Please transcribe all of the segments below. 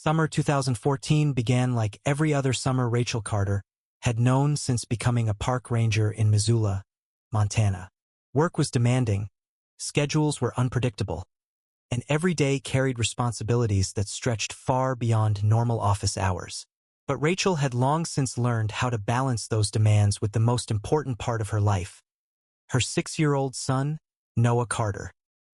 Summer 2014 began like every other summer Rachel Carter had known since becoming a park ranger in Missoula, Montana. Work was demanding, schedules were unpredictable, and every day carried responsibilities that stretched far beyond normal office hours. But Rachel had long since learned how to balance those demands with the most important part of her life, her 6-year-old son, Noah Carter.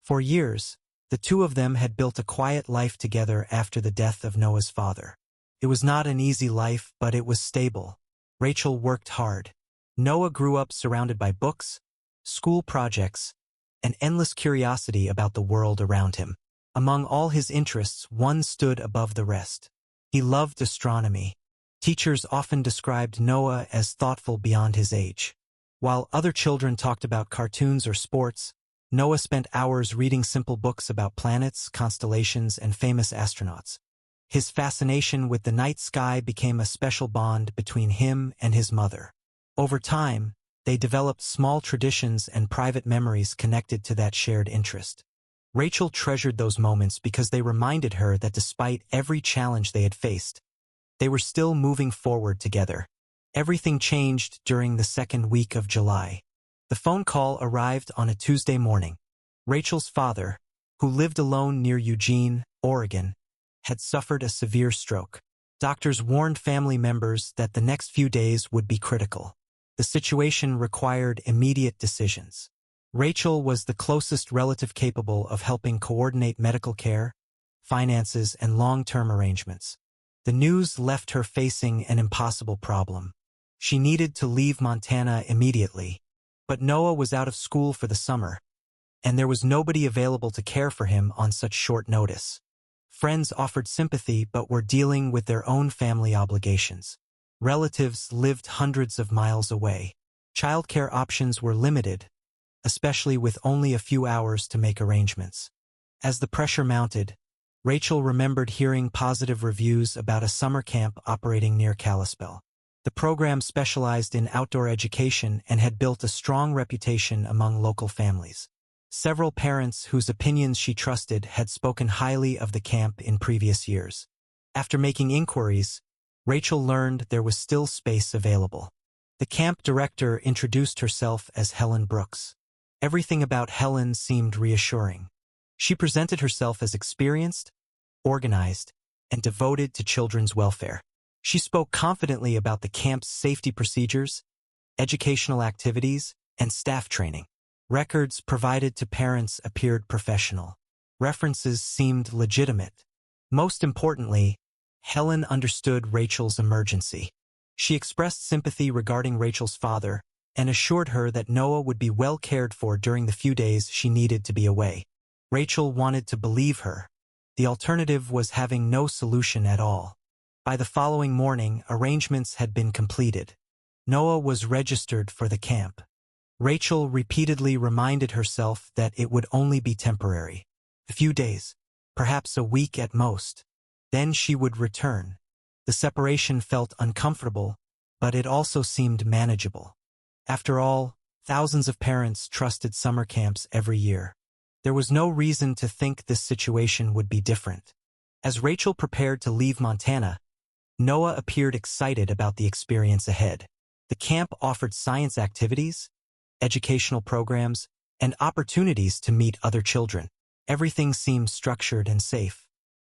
For years, the two of them had built a quiet life together after the death of Noah's father. It was not an easy life, but it was stable. Rachel worked hard. Noah grew up surrounded by books, school projects, and endless curiosity about the world around him. Among all his interests, one stood above the rest. He loved astronomy. Teachers often described Noah as thoughtful beyond his age. While other children talked about cartoons or sports, Noah spent hours reading simple books about planets, constellations, and famous astronauts. His fascination with the night sky became a special bond between him and his mother. Over time, they developed small traditions and private memories connected to that shared interest. Rachel treasured those moments because they reminded her that despite every challenge they had faced, they were still moving forward together. Everything changed during the second week of July. The phone call arrived on a Tuesday morning. Rachel's father, who lived alone near Eugene, Oregon, had suffered a severe stroke. Doctors warned family members that the next few days would be critical. The situation required immediate decisions. Rachel was the closest relative capable of helping coordinate medical care, finances, and long-term arrangements. The news left her facing an impossible problem. She needed to leave Montana immediately, but Noah was out of school for the summer, and there was nobody available to care for him on such short notice. Friends offered sympathy but were dealing with their own family obligations. Relatives lived hundreds of miles away. Childcare options were limited, especially with only a few hours to make arrangements. As the pressure mounted, Rachel remembered hearing positive reviews about a summer camp operating near Kalispell. The program specialized in outdoor education and had built a strong reputation among local families. Several parents whose opinions she trusted had spoken highly of the camp in previous years. After making inquiries, Rachel learned there was still space available. The camp director introduced herself as Helen Brooks. Everything about Helen seemed reassuring. She presented herself as experienced, organized, and devoted to children's welfare. She spoke confidently about the camp's safety procedures, educational activities, and staff training. Records provided to parents appeared professional. References seemed legitimate. Most importantly, Helen understood Rachel's emergency. She expressed sympathy regarding Rachel's father and assured her that Noah would be well cared for during the few days she needed to be away. Rachel wanted to believe her. The alternative was having no solution at all. By the following morning, arrangements had been completed. Noah was registered for the camp. Rachel repeatedly reminded herself that it would only be temporary. A few days, perhaps a week at most. Then she would return. The separation felt uncomfortable, but it also seemed manageable. After all, thousands of parents trusted summer camps every year. There was no reason to think this situation would be different. As Rachel prepared to leave Montana, Noah appeared excited about the experience ahead. The camp offered science activities, educational programs, and opportunities to meet other children. Everything seemed structured and safe.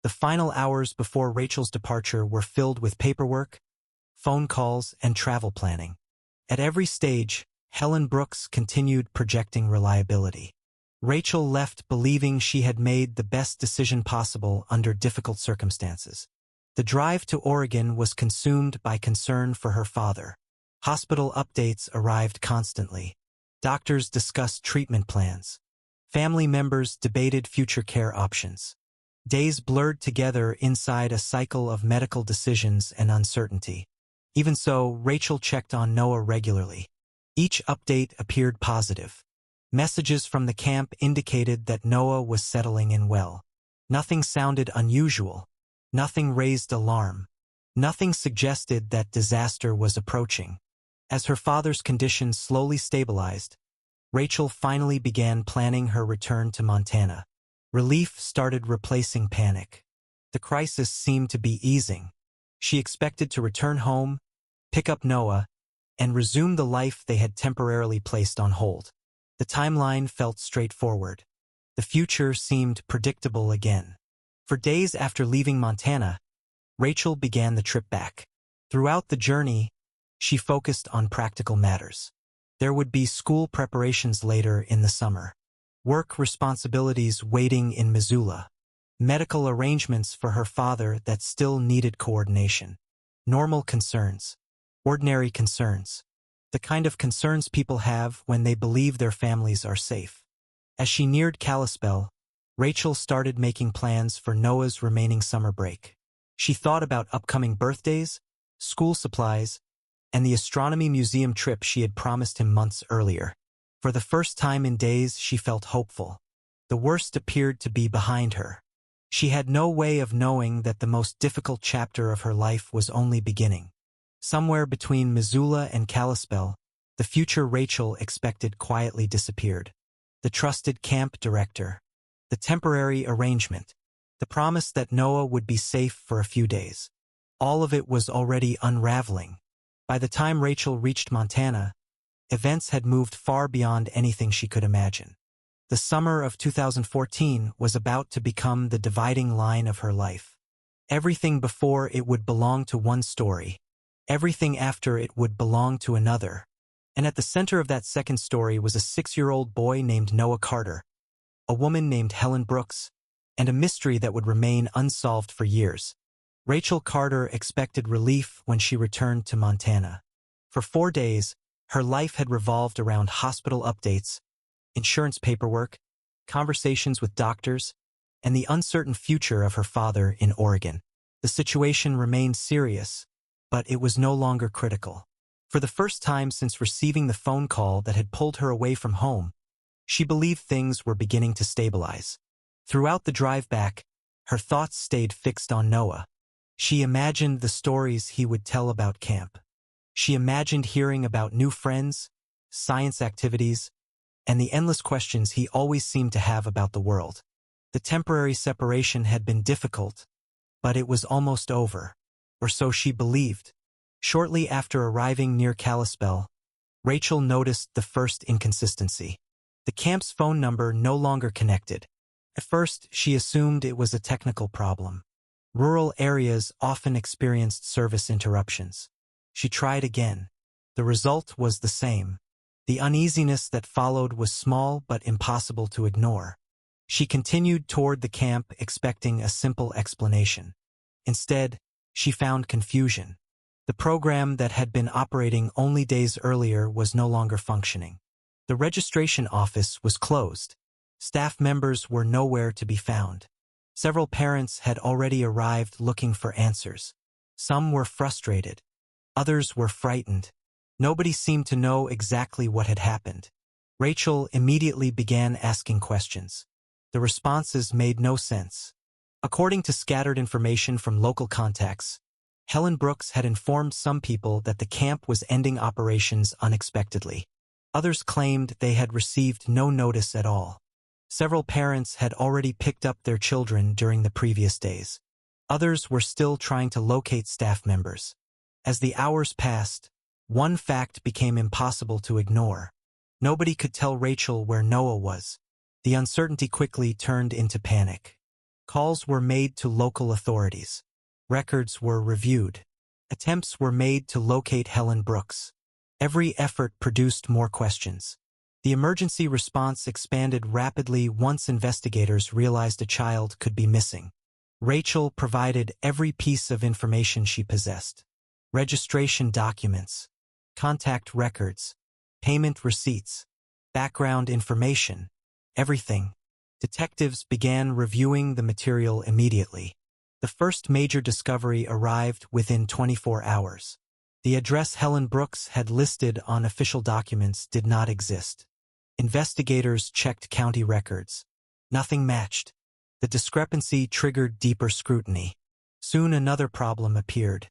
The final hours before Rachel's departure were filled with paperwork, phone calls, and travel planning. At every stage, Helen Brooks continued projecting reliability. Rachel left believing she had made the best decision possible under difficult circumstances. The drive to Oregon was consumed by concern for her father. Hospital updates arrived constantly. Doctors discussed treatment plans. Family members debated future care options. Days blurred together inside a cycle of medical decisions and uncertainty. Even so, Rachel checked on Noah regularly. Each update appeared positive. Messages from the camp indicated that Noah was settling in well. Nothing sounded unusual. Nothing raised alarm. Nothing suggested that disaster was approaching. As her father's condition slowly stabilized, Rachel finally began planning her return to Montana. Relief started replacing panic. The crisis seemed to be easing. She expected to return home, pick up Noah, and resume the life they had temporarily placed on hold. The timeline felt straightforward. The future seemed predictable again. For days after leaving Montana, Rachel began the trip back. Throughout the journey, she focused on practical matters. There would be school preparations later in the summer, work responsibilities waiting in Missoula, medical arrangements for her father that still needed coordination, normal concerns, ordinary concerns, the kind of concerns people have when they believe their families are safe. As she neared Kalispell, Rachel started making plans for Noah's remaining summer break. She thought about upcoming birthdays, school supplies, and the astronomy museum trip she had promised him months earlier. For the first time in days, she felt hopeful. The worst appeared to be behind her. She had no way of knowing that the most difficult chapter of her life was only beginning. Somewhere between Missoula and Kalispell, the future Rachel expected quietly disappeared. The trusted camp director, the temporary arrangement, the promise that Noah would be safe for a few days. All of it was already unraveling. By the time Rachel reached Montana, events had moved far beyond anything she could imagine. The summer of 2014 was about to become the dividing line of her life. Everything before it would belong to one story. Everything after it would belong to another. And at the center of that second story was a 6-year-old boy named Noah Carter, a woman named Helen Brooks, and a mystery that would remain unsolved for years. Rachel Carter expected relief when she returned to Montana. For 4 days, her life had revolved around hospital updates, insurance paperwork, conversations with doctors, and the uncertain future of her father in Oregon. The situation remained serious, but it was no longer critical. For the first time since receiving the phone call that had pulled her away from home, she believed things were beginning to stabilize. Throughout the drive back, her thoughts stayed fixed on Noah. She imagined the stories he would tell about camp. She imagined hearing about new friends, science activities, and the endless questions he always seemed to have about the world. The temporary separation had been difficult, but it was almost over, or so she believed. Shortly after arriving near Kalispell, Rachel noticed the first inconsistency. The camp's phone number no longer connected. At first, she assumed it was a technical problem. Rural areas often experienced service interruptions. She tried again. The result was the same. The uneasiness that followed was small but impossible to ignore. She continued toward the camp expecting a simple explanation. Instead, she found confusion. The program that had been operating only days earlier was no longer functioning. The registration office was closed. Staff members were nowhere to be found. Several parents had already arrived looking for answers. Some were frustrated. Others were frightened. Nobody seemed to know exactly what had happened. Rachel immediately began asking questions. The responses made no sense. According to scattered information from local contacts, Helen Brooks had informed some people that the camp was ending operations unexpectedly. Others claimed they had received no notice at all. Several parents had already picked up their children during the previous days. Others were still trying to locate staff members. As the hours passed, one fact became impossible to ignore. Nobody could tell Rachel where Noah was. The uncertainty quickly turned into panic. Calls were made to local authorities. Records were reviewed. Attempts were made to locate Helen Brooks. Every effort produced more questions. The emergency response expanded rapidly once investigators realized a child could be missing. Rachel provided every piece of information she possessed. Registration documents, contact records, payment receipts, background information, everything. Detectives began reviewing the material immediately. The first major discovery arrived within 24 hours. The address Helen Brooks had listed on official documents did not exist. Investigators checked county records. Nothing matched. The discrepancy triggered deeper scrutiny. Soon another problem appeared.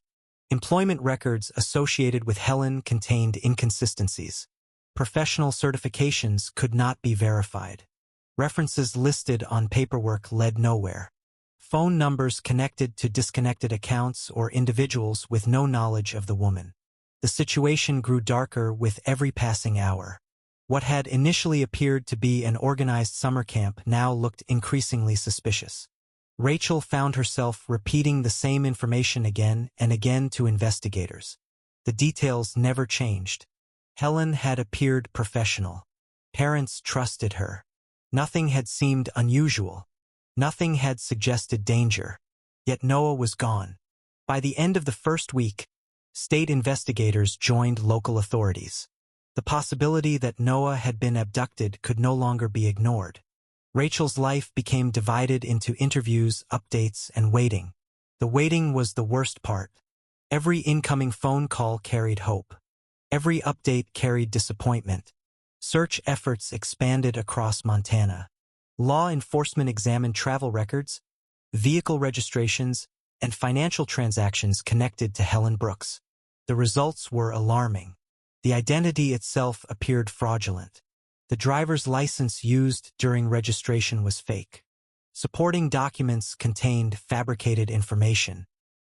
Employment records associated with Helen contained inconsistencies. Professional certifications could not be verified. References listed on paperwork led nowhere. phone numbers connected to disconnected accounts or individuals with no knowledge of the woman. The situation grew darker with every passing hour. What had initially appeared to be an organized summer camp now looked increasingly suspicious. Rachel found herself repeating the same information again and again to investigators. The details never changed. Helen had appeared professional. Parents trusted her. Nothing had seemed unusual. Nothing had suggested danger. Yet Noah was gone. By the end of the first week, state investigators joined local authorities. The possibility that Noah had been abducted could no longer be ignored. Rachel's life became divided into interviews, updates, and waiting. The waiting was the worst part. Every incoming phone call carried hope. Every update carried disappointment. Search efforts expanded across Montana. Law enforcement examined travel records, vehicle registrations, and financial transactions connected to Helen Brooks. The results were alarming. The identity itself appeared fraudulent. The driver's license used during registration was fake. Supporting documents contained fabricated information.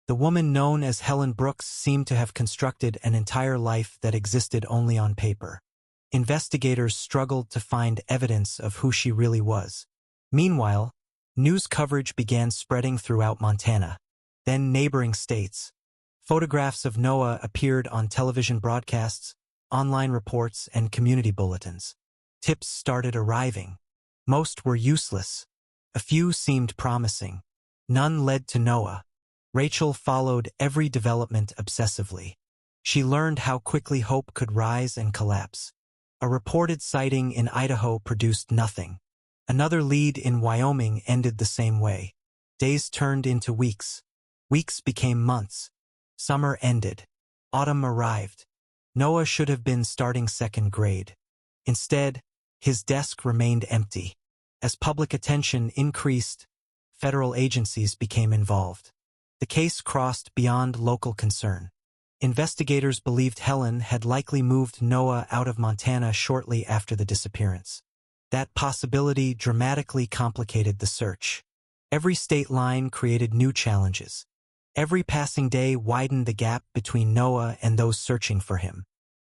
The woman known as Helen Brooks seemed to have constructed an entire life that existed only on paper. Investigators struggled to find evidence of who she really was. Meanwhile, news coverage began spreading throughout Montana, then neighboring states. Photographs of Noah appeared on television broadcasts, online reports, and community bulletins. Tips started arriving. Most were useless. A few seemed promising. None led to Noah. Rachel followed every development obsessively. She learned how quickly hope could rise and collapse. A reported sighting in Idaho produced nothing. Another lead in Wyoming ended the same way. Days turned into weeks. Weeks became months. Summer ended. Autumn arrived. Noah should have been starting second grade. Instead, his desk remained empty. As public attention increased, federal agencies became involved. The case crossed beyond local concern. Investigators believed Helen had likely moved Noah out of Montana shortly after the disappearance. That possibility dramatically complicated the search. Every state line created new challenges. Every passing day widened the gap between Noah and those searching for him.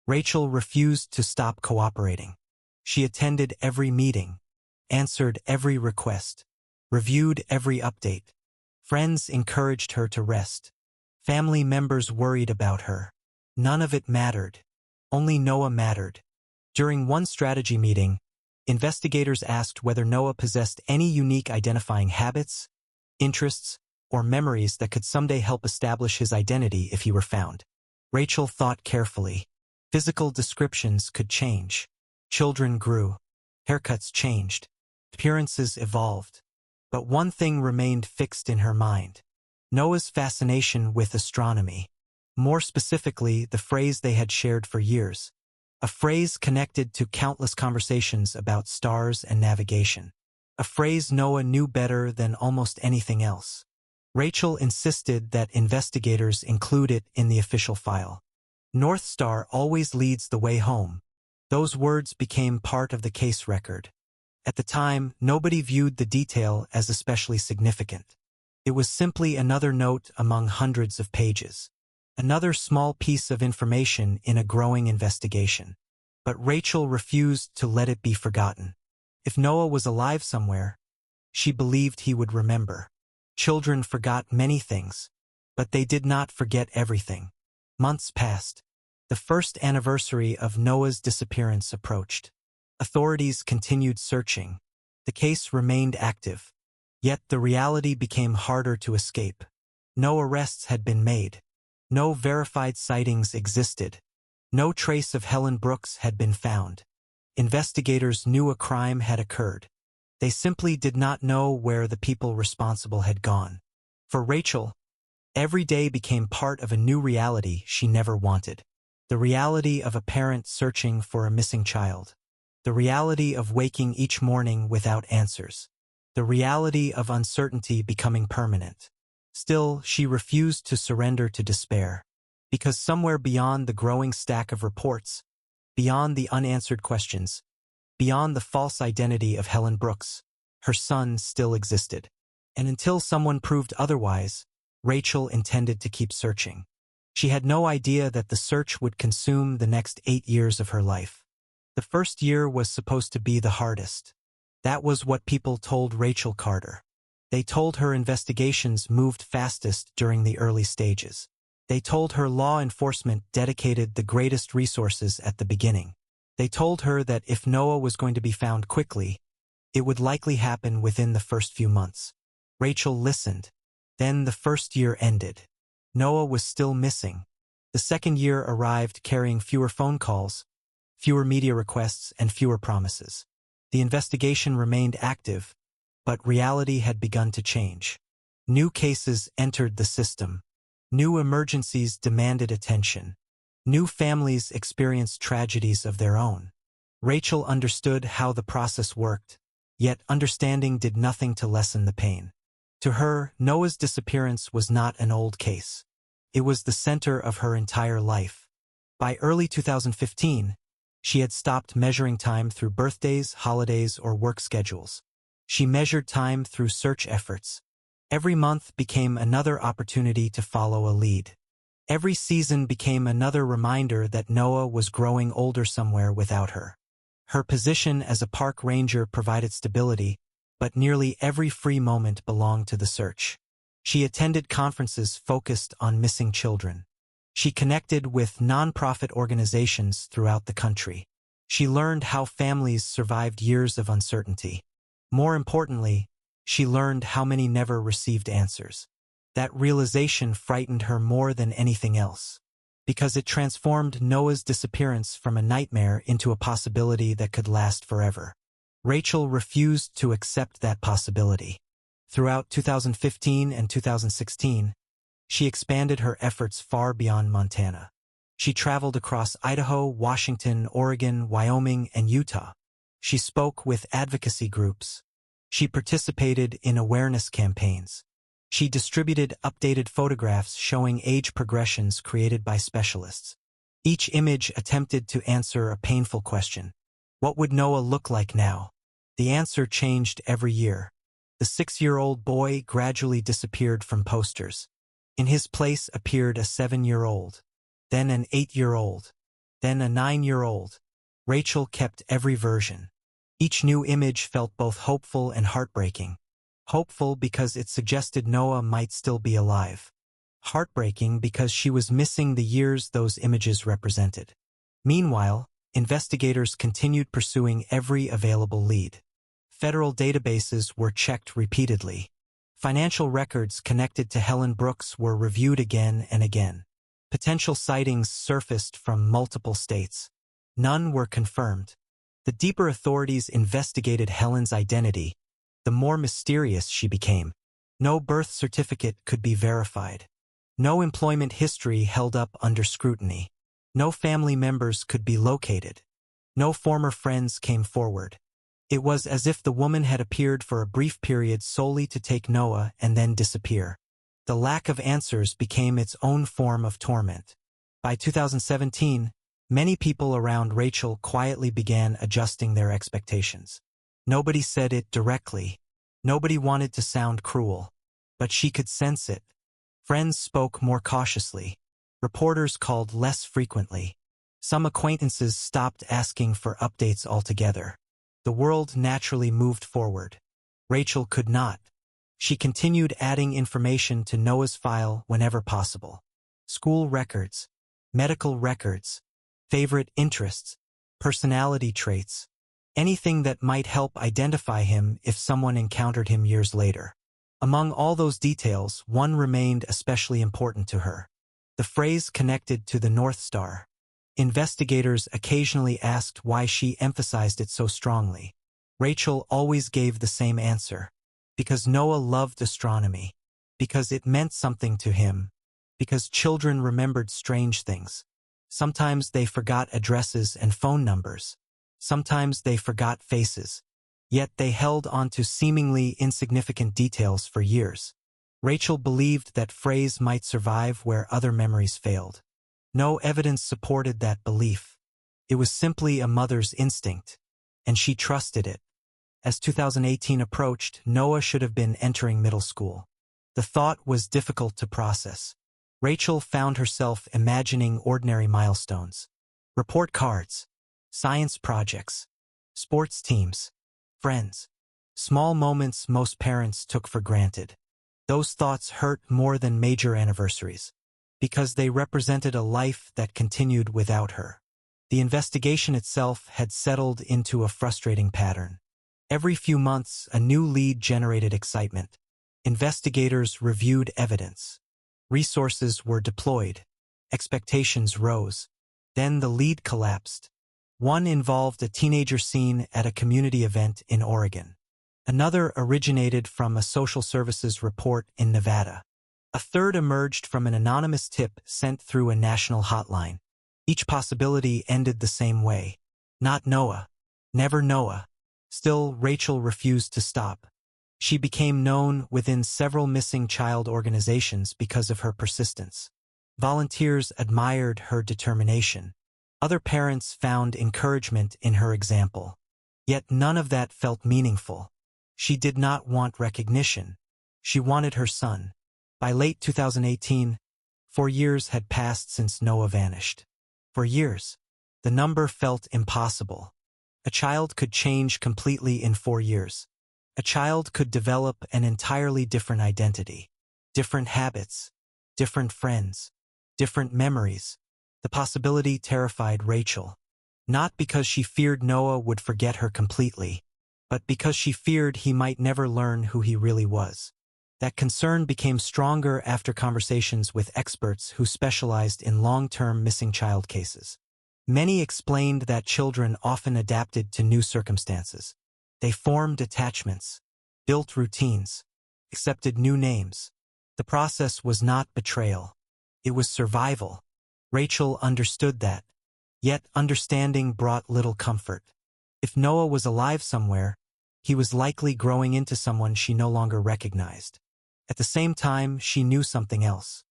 Rachel refused to stop cooperating. She attended every meeting, answered every request, reviewed every update. Friends encouraged her to rest. Family members worried about her. None of it mattered. Only Noah mattered. During one strategy meeting, investigators asked whether Noah possessed any unique identifying habits, interests, or memories that could someday help establish his identity if he were found. Rachel thought carefully. Physical descriptions could change. Children grew. Haircuts changed. Appearances evolved. But one thing remained fixed in her mind. Noah's fascination with astronomy. More specifically, the phrase they had shared for years. A phrase connected to countless conversations about stars and navigation. A phrase Noah knew better than almost anything else. Rachel insisted that investigators include it in the official file. North Star always leads the way home. Those words became part of the case record. At the time, nobody viewed the detail as especially significant. It was simply another note among hundreds of pages. Another small piece of information in a growing investigation. But Rachel refused to let it be forgotten. If Noah was alive somewhere, she believed he would remember. Children forgot many things, but they did not forget everything. Months passed. The first anniversary of Noah's disappearance approached. Authorities continued searching. The case remained active. Yet the reality became harder to escape. No arrests had been made. No verified sightings existed. No trace of Helen Brooks had been found. Investigators knew a crime had occurred. They simply did not know where the people responsible had gone. For Rachel, every day became part of a new reality she never wanted. The reality of a parent searching for a missing child. The reality of waking each morning without answers. The reality of uncertainty becoming permanent. Still, she refused to surrender to despair. Because somewhere beyond the growing stack of reports, beyond the unanswered questions, beyond the false identity of Helen Brooks, her son still existed. And until someone proved otherwise, Rachel intended to keep searching. She had no idea that the search would consume the next 8 years of her life. The first year was supposed to be the hardest. That was what people told Rachel Carter. They told her investigations moved fastest during the early stages. They told her law enforcement dedicated the greatest resources at the beginning. They told her that if Noah was going to be found quickly, it would likely happen within the first few months. Rachel listened. Then the first year ended. Noah was still missing. The second year arrived carrying fewer phone calls, fewer media requests, and fewer promises. The investigation remained active, but reality had begun to change. New cases entered the system. New emergencies demanded attention. New families experienced tragedies of their own. Rachel understood how the process worked, yet understanding did nothing to lessen the pain. To her, Noah's disappearance was not an old case. It was the center of her entire life. By early 2015, she had stopped measuring time through birthdays, holidays, or work schedules. She measured time through search efforts. Every month became another opportunity to follow a lead. Every season became another reminder that Noah was growing older somewhere without her. Her position as a park ranger provided stability, but nearly every free moment belonged to the search. She attended conferences focused on missing children. She connected with nonprofit organizations throughout the country. She learned how families survived years of uncertainty. More importantly, she learned how many never received answers. That realization frightened her more than anything else, because it transformed Noah's disappearance from a nightmare into a possibility that could last forever. Rachel refused to accept that possibility. Throughout 2015 and 2016, she expanded her efforts far beyond Montana. She traveled across Idaho, Washington, Oregon, Wyoming, and Utah. She spoke with advocacy groups. She participated in awareness campaigns. She distributed updated photographs showing age progressions created by specialists. Each image attempted to answer a painful question. What would Noah look like now? The answer changed every year. The 6-year-old boy gradually disappeared from posters. In his place appeared a 7-year-old, then an 8-year-old, then a 9-year-old. Rachel kept every version. Each new image felt both hopeful and heartbreaking. Hopeful because it suggested Noah might still be alive. Heartbreaking because she was missing the years those images represented. Meanwhile, investigators continued pursuing every available lead. Federal databases were checked repeatedly. Financial records connected to Helen Brooks were reviewed again and again. Potential sightings surfaced from multiple states. None were confirmed. The deeper authorities investigated Helen's identity, the more mysterious she became. No birth certificate could be verified. No employment history held up under scrutiny. No family members could be located. No former friends came forward. It was as if the woman had appeared for a brief period solely to take Noah and then disappear. The lack of answers became its own form of torment. By 2017, many people around Rachel quietly began adjusting their expectations. Nobody said it directly. Nobody wanted to sound cruel. But she could sense it. Friends spoke more cautiously. Reporters called less frequently. Some acquaintances stopped asking for updates altogether. The world naturally moved forward. Rachel could not. She continued adding information to Noah's file whenever possible. School records, medical records, favorite interests, personality traits, anything that might help identify him if someone encountered him years later. Among all those details, one remained especially important to her. The phrase connected to the North Star. Investigators occasionally asked why she emphasized it so strongly. Rachel always gave the same answer. Because Noah loved astronomy. Because it meant something to him. Because children remembered strange things. Sometimes they forgot addresses and phone numbers. Sometimes they forgot faces. Yet they held on to seemingly insignificant details for years. Rachel believed that phrase might survive where other memories failed. No evidence supported that belief. It was simply a mother's instinct, and she trusted it. As 2018 approached, Noah should have been entering middle school. The thought was difficult to process. Rachel found herself imagining ordinary milestones. Report cards, science projects, sports teams, friends. Small moments most parents took for granted. Those thoughts hurt more than major anniversaries, because they represented a life that continued without her. The investigation itself had settled into a frustrating pattern. Every few months, a new lead generated excitement. Investigators reviewed evidence. Resources were deployed. Expectations rose. Then the lead collapsed. One involved a teenager seen at a community event in Oregon. Another originated from a social services report in Nevada. A third emerged from an anonymous tip sent through a national hotline. Each possibility ended the same way. Not Noah. Never Noah. Still, Rachel refused to stop. She became known within several missing child organizations because of her persistence. Volunteers admired her determination. Other parents found encouragement in her example. Yet none of that felt meaningful. She did not want recognition. She wanted her son. By late 2018, 4 years had passed since Noah vanished. For years, the number felt impossible. A child could change completely in 4 years. A child could develop an entirely different identity, different habits, different friends, different memories. The possibility terrified Rachel, not because she feared Noah would forget her completely, but because she feared he might never learn who he really was. That concern became stronger after conversations with experts who specialized in long-term missing child cases. Many explained that children often adapted to new circumstances. They formed attachments, built routines, accepted new names. The process was not betrayal. It was survival. Rachel understood that. Yet understanding brought little comfort. If Noah was alive somewhere, he was likely growing into someone she no longer recognized. At the same time, she knew something else.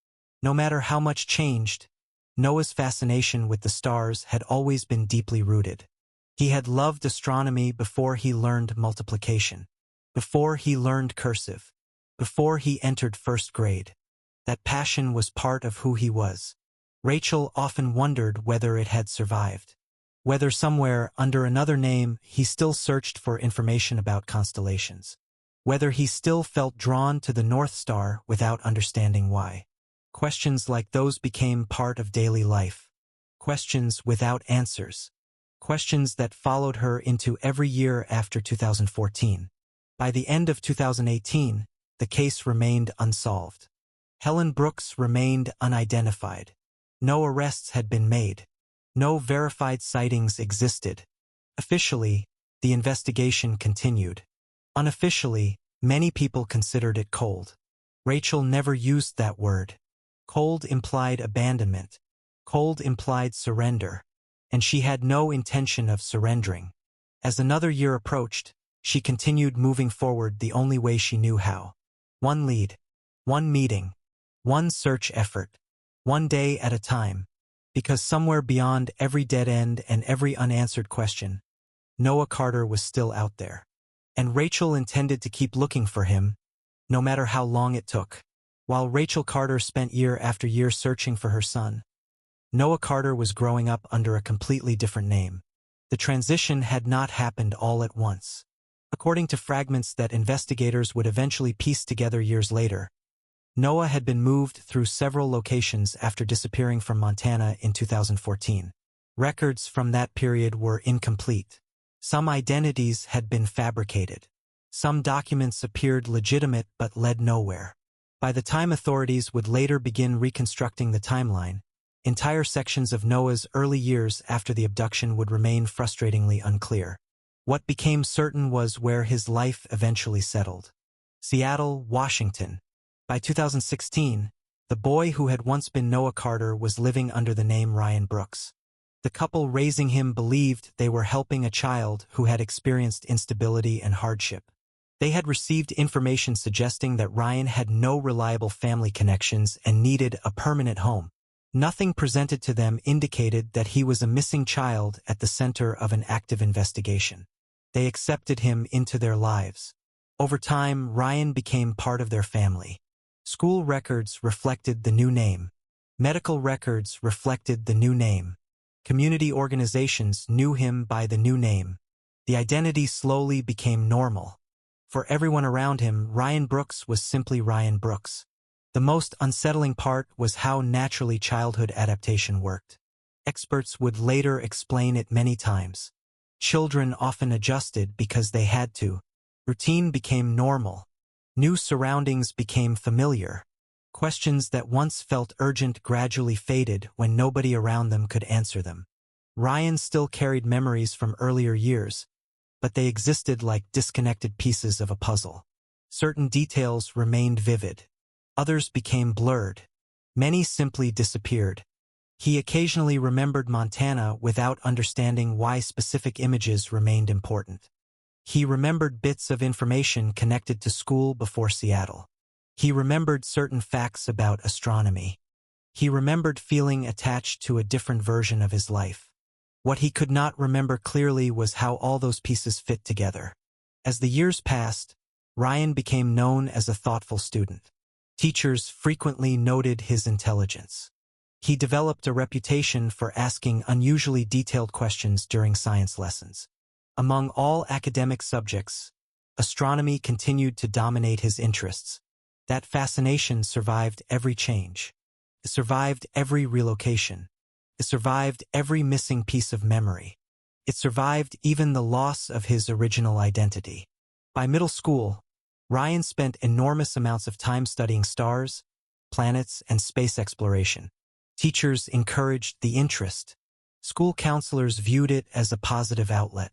No matter how much changed, Noah's fascination with the stars had always been deeply rooted. He had loved astronomy before he learned multiplication, before he learned cursive, before he entered first grade. That passion was part of who he was. Rachel often wondered whether it had survived. Whether somewhere, under another name, he still searched for information about constellations. Whether he still felt drawn to the North Star without understanding why. Questions like those became part of daily life. Questions without answers. Questions that followed her into every year after 2014. By the end of 2018, the case remained unsolved. Helen Brooks remained unidentified. No arrests had been made. No verified sightings existed. Officially, the investigation continued. Unofficially, many people considered it cold. Rachel never used that word. Cold implied abandonment. Cold implied surrender. And she had no intention of surrendering. As another year approached, she continued moving forward the only way she knew how. One lead, one meeting, one search effort, one day at a time. Because somewhere beyond every dead end and every unanswered question, Noah Carter was still out there. And Rachel intended to keep looking for him, no matter how long it took. While Rachel Carter spent year after year searching for her son, Noah Carter was growing up under a completely different name. The transition had not happened all at once. According to fragments that investigators would eventually piece together years later, Noah had been moved through several locations after disappearing from Montana in 2014. Records from that period were incomplete. Some identities had been fabricated. Some documents appeared legitimate but led nowhere. By the time authorities would later begin reconstructing the timeline, entire sections of Noah's early years after the abduction would remain frustratingly unclear. What became certain was where his life eventually settled. Seattle, Washington. By 2016, the boy who had once been Noah Carter was living under the name Ryan Brooks. The couple raising him believed they were helping a child who had experienced instability and hardship. They had received information suggesting that Ryan had no reliable family connections and needed a permanent home. Nothing presented to them indicated that he was a missing child at the center of an active investigation. They accepted him into their lives. Over time, Ryan became part of their family. School records reflected the new name. Medical records reflected the new name. Community organizations knew him by the new name. The identity slowly became normal. For everyone around him, Ryan Brooks was simply Ryan Brooks. The most unsettling part was how naturally childhood adaptation worked. Experts would later explain it many times. Children often adjusted because they had to. Routine became normal. New surroundings became familiar. Questions that once felt urgent gradually faded when nobody around them could answer them. Ryan still carried memories from earlier years, but they existed like disconnected pieces of a puzzle. Certain details remained vivid. Others became blurred. Many simply disappeared. He occasionally remembered Montana without understanding why specific images remained important. He remembered bits of information connected to school before Seattle. He remembered certain facts about astronomy. He remembered feeling attached to a different version of his life. What he could not remember clearly was how all those pieces fit together. As the years passed, Ryan became known as a thoughtful student. Teachers frequently noted his intelligence. He developed a reputation for asking unusually detailed questions during science lessons. Among all academic subjects, astronomy continued to dominate his interests. That fascination survived every change. It survived every relocation. It survived every missing piece of memory. It survived even the loss of his original identity. By middle school, Ryan spent enormous amounts of time studying stars, planets, and space exploration. Teachers encouraged the interest. School counselors viewed it as a positive outlet.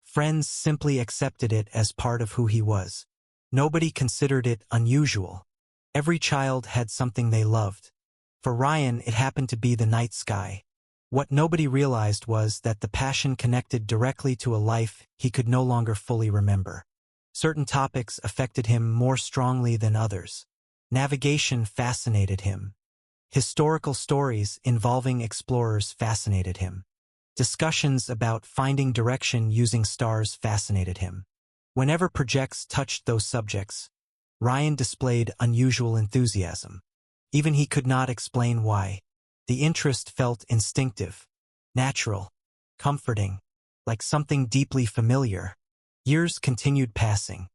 Friends simply accepted it as part of who he was. Nobody considered it unusual. Every child had something they loved. For Ryan, it happened to be the night sky. What nobody realized was that the passion connected directly to a life he could no longer fully remember. Certain topics affected him more strongly than others. Navigation fascinated him. Historical stories involving explorers fascinated him. Discussions about finding direction using stars fascinated him. Whenever projects touched those subjects, Ryan displayed unusual enthusiasm. Even he could not explain why. The interest felt instinctive, natural, comforting, like something deeply familiar. Years continued passing.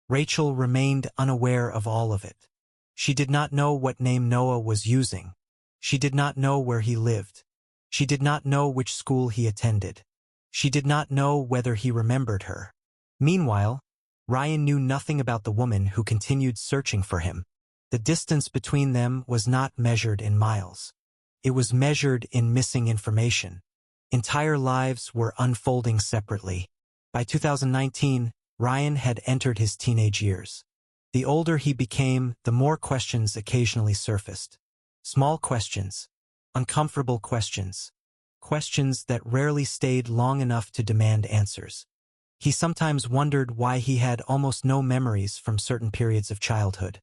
Rachel remained unaware of all of it. She did not know what name Noah was using. She did not know where he lived. She did not know which school he attended. She did not know whether he remembered her. Meanwhile, Ryan knew nothing about the woman who continued searching for him. The distance between them was not measured in miles. It was measured in missing information. Entire lives were unfolding separately. By 2019, Ryan had entered his teenage years. The older he became, the more questions occasionally surfaced. Small questions, uncomfortable questions, questions that rarely stayed long enough to demand answers. He sometimes wondered why he had almost no memories from certain periods of childhood.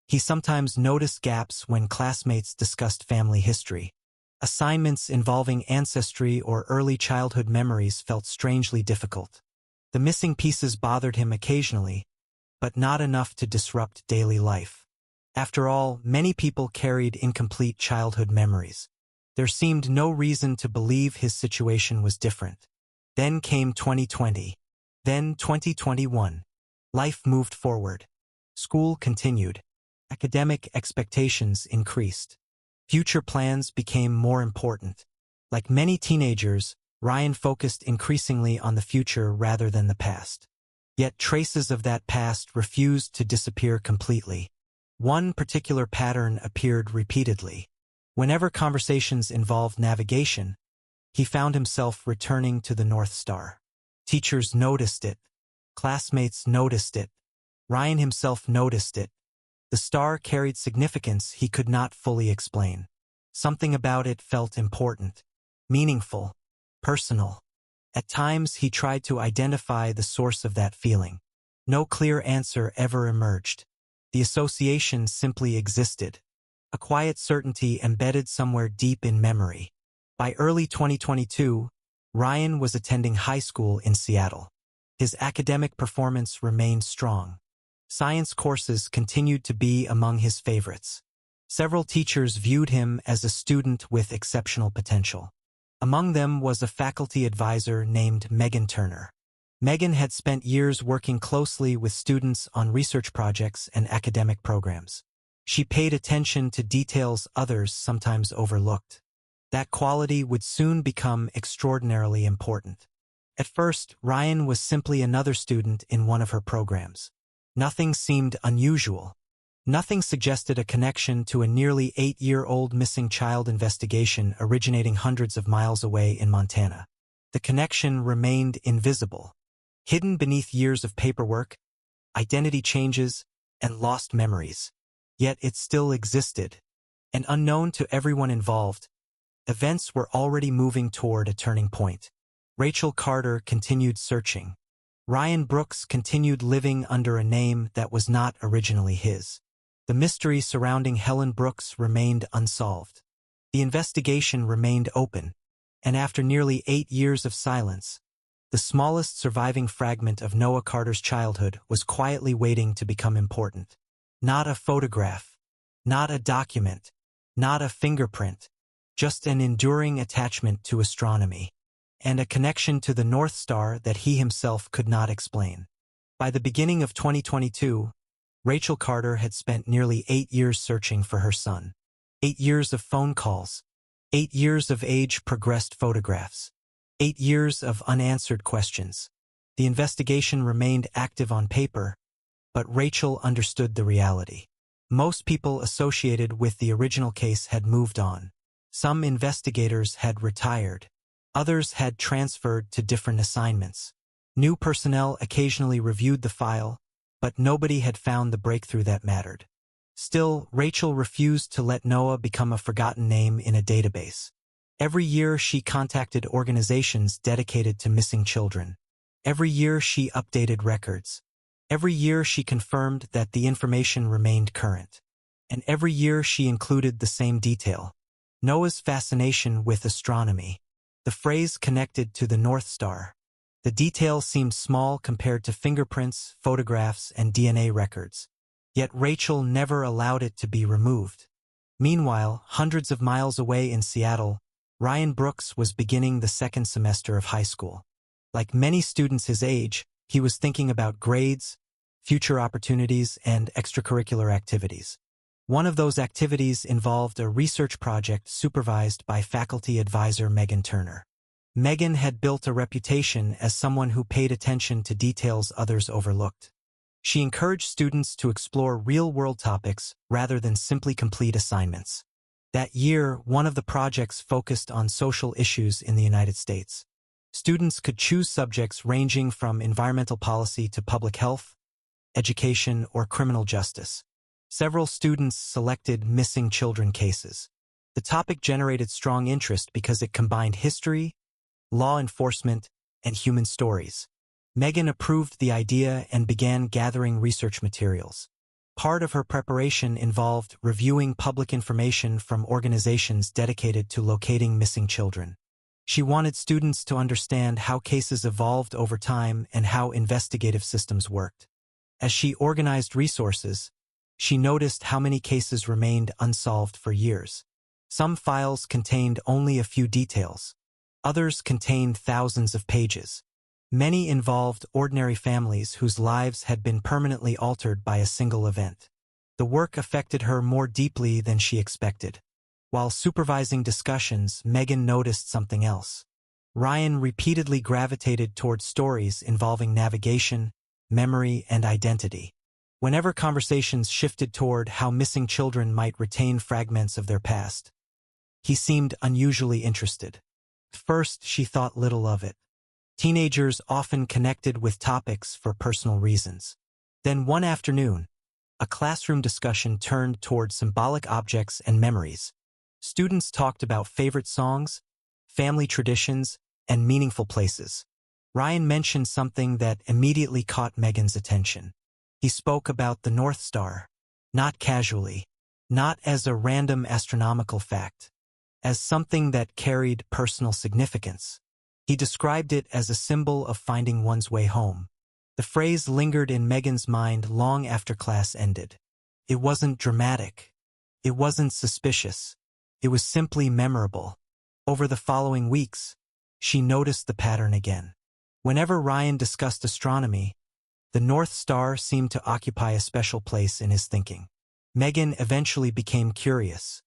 He sometimes noticed gaps when classmates discussed family history. Assignments involving ancestry or early childhood memories felt strangely difficult. The missing pieces bothered him occasionally, but not enough to disrupt daily life. After all, many people carried incomplete childhood memories. There seemed no reason to believe his situation was different. Then came 2020. Then 2021. Life moved forward. School continued. Academic expectations increased. Future plans became more important. Like many teenagers, Ryan focused increasingly on the future rather than the past. Yet traces of that past refused to disappear completely. One particular pattern appeared repeatedly. Whenever conversations involved navigation, he found himself returning to the North Star. Teachers noticed it. Classmates noticed it. Ryan himself noticed it. The star carried significance he could not fully explain. Something about it felt important, meaningful, personal. At times he tried to identify the source of that feeling. No clear answer ever emerged. The association simply existed. A quiet certainty embedded somewhere deep in memory. By early 2022, Ryan was attending high school in Seattle. His academic performance remained strong. Science courses continued to be among his favorites. Several teachers viewed him as a student with exceptional potential. Among them was a faculty advisor named Megan Turner. Megan had spent years working closely with students on research projects and academic programs. She paid attention to details others sometimes overlooked. That quality would soon become extraordinarily important. At first, Ryan was simply another student in one of her programs. Nothing seemed unusual. Nothing suggested a connection to a nearly 8-year-old missing child investigation originating hundreds of miles away in Montana. The connection remained invisible, hidden beneath years of paperwork, identity changes, and lost memories. Yet it still existed. And unknown to everyone involved, events were already moving toward a turning point. Rachel Carter continued searching. Ryan Brooks continued living under a name that was not originally his. The mystery surrounding Helen Brooks remained unsolved. The investigation remained open, and after nearly 8 years of silence, the smallest surviving fragment of Noah Carter's childhood was quietly waiting to become important. Not a photograph, not a document, not a fingerprint, just an enduring attachment to astronomy, and a connection to the North Star that he himself could not explain. By the beginning of 2022, Rachel Carter had spent nearly 8 years searching for her son. 8 years of phone calls, 8 years of age-progressed photographs, 8 years of unanswered questions. The investigation remained active on paper, but Rachel understood the reality. Most people associated with the original case had moved on. Some investigators had retired. Others had transferred to different assignments. New personnel occasionally reviewed the file, but nobody had found the breakthrough that mattered. Still, Rachel refused to let Noah become a forgotten name in a database. Every year she contacted organizations dedicated to missing children. Every year she updated records. Every year she confirmed that the information remained current. And every year she included the same detail: Noah's fascination with astronomy. The phrase connected to the North Star. The detail seemed small compared to fingerprints, photographs, and DNA records. Yet Rachel never allowed it to be removed. Meanwhile, hundreds of miles away in Seattle, Ryan Brooks was beginning the second semester of high school. Like many students his age, he was thinking about grades, future opportunities, and extracurricular activities. One of those activities involved a research project supervised by faculty advisor Megan Turner. Megan had built a reputation as someone who paid attention to details others overlooked. She encouraged students to explore real-world topics rather than simply complete assignments. That year, one of the projects focused on social issues in the United States. Students could choose subjects ranging from environmental policy to public health, education, or criminal justice. Several students selected missing children cases. The topic generated strong interest because it combined history, law enforcement, and human stories. Megan approved the idea and began gathering research materials. Part of her preparation involved reviewing public information from organizations dedicated to locating missing children. She wanted students to understand how cases evolved over time and how investigative systems worked. As she organized resources, she noticed how many cases remained unsolved for years. Some files contained only a few details. Others contained thousands of pages. Many involved ordinary families whose lives had been permanently altered by a single event. The work affected her more deeply than she expected. While supervising discussions, Megan noticed something else. Ryan repeatedly gravitated toward stories involving navigation, memory, and identity. Whenever conversations shifted toward how missing children might retain fragments of their past, he seemed unusually interested. At first, she thought little of it. Teenagers often connected with topics for personal reasons. Then one afternoon, a classroom discussion turned toward symbolic objects and memories. Students talked about favorite songs, family traditions, and meaningful places. Ryan mentioned something that immediately caught Megan's attention. He spoke about the North Star, not casually, not as a random astronomical fact, as something that carried personal significance. He described it as a symbol of finding one's way home. The phrase lingered in Megan's mind long after class ended. It wasn't dramatic. It wasn't suspicious. It was simply memorable. Over the following weeks, she noticed the pattern again. Whenever Ryan discussed astronomy, the North Star seemed to occupy a special place in his thinking. Megan eventually became curious,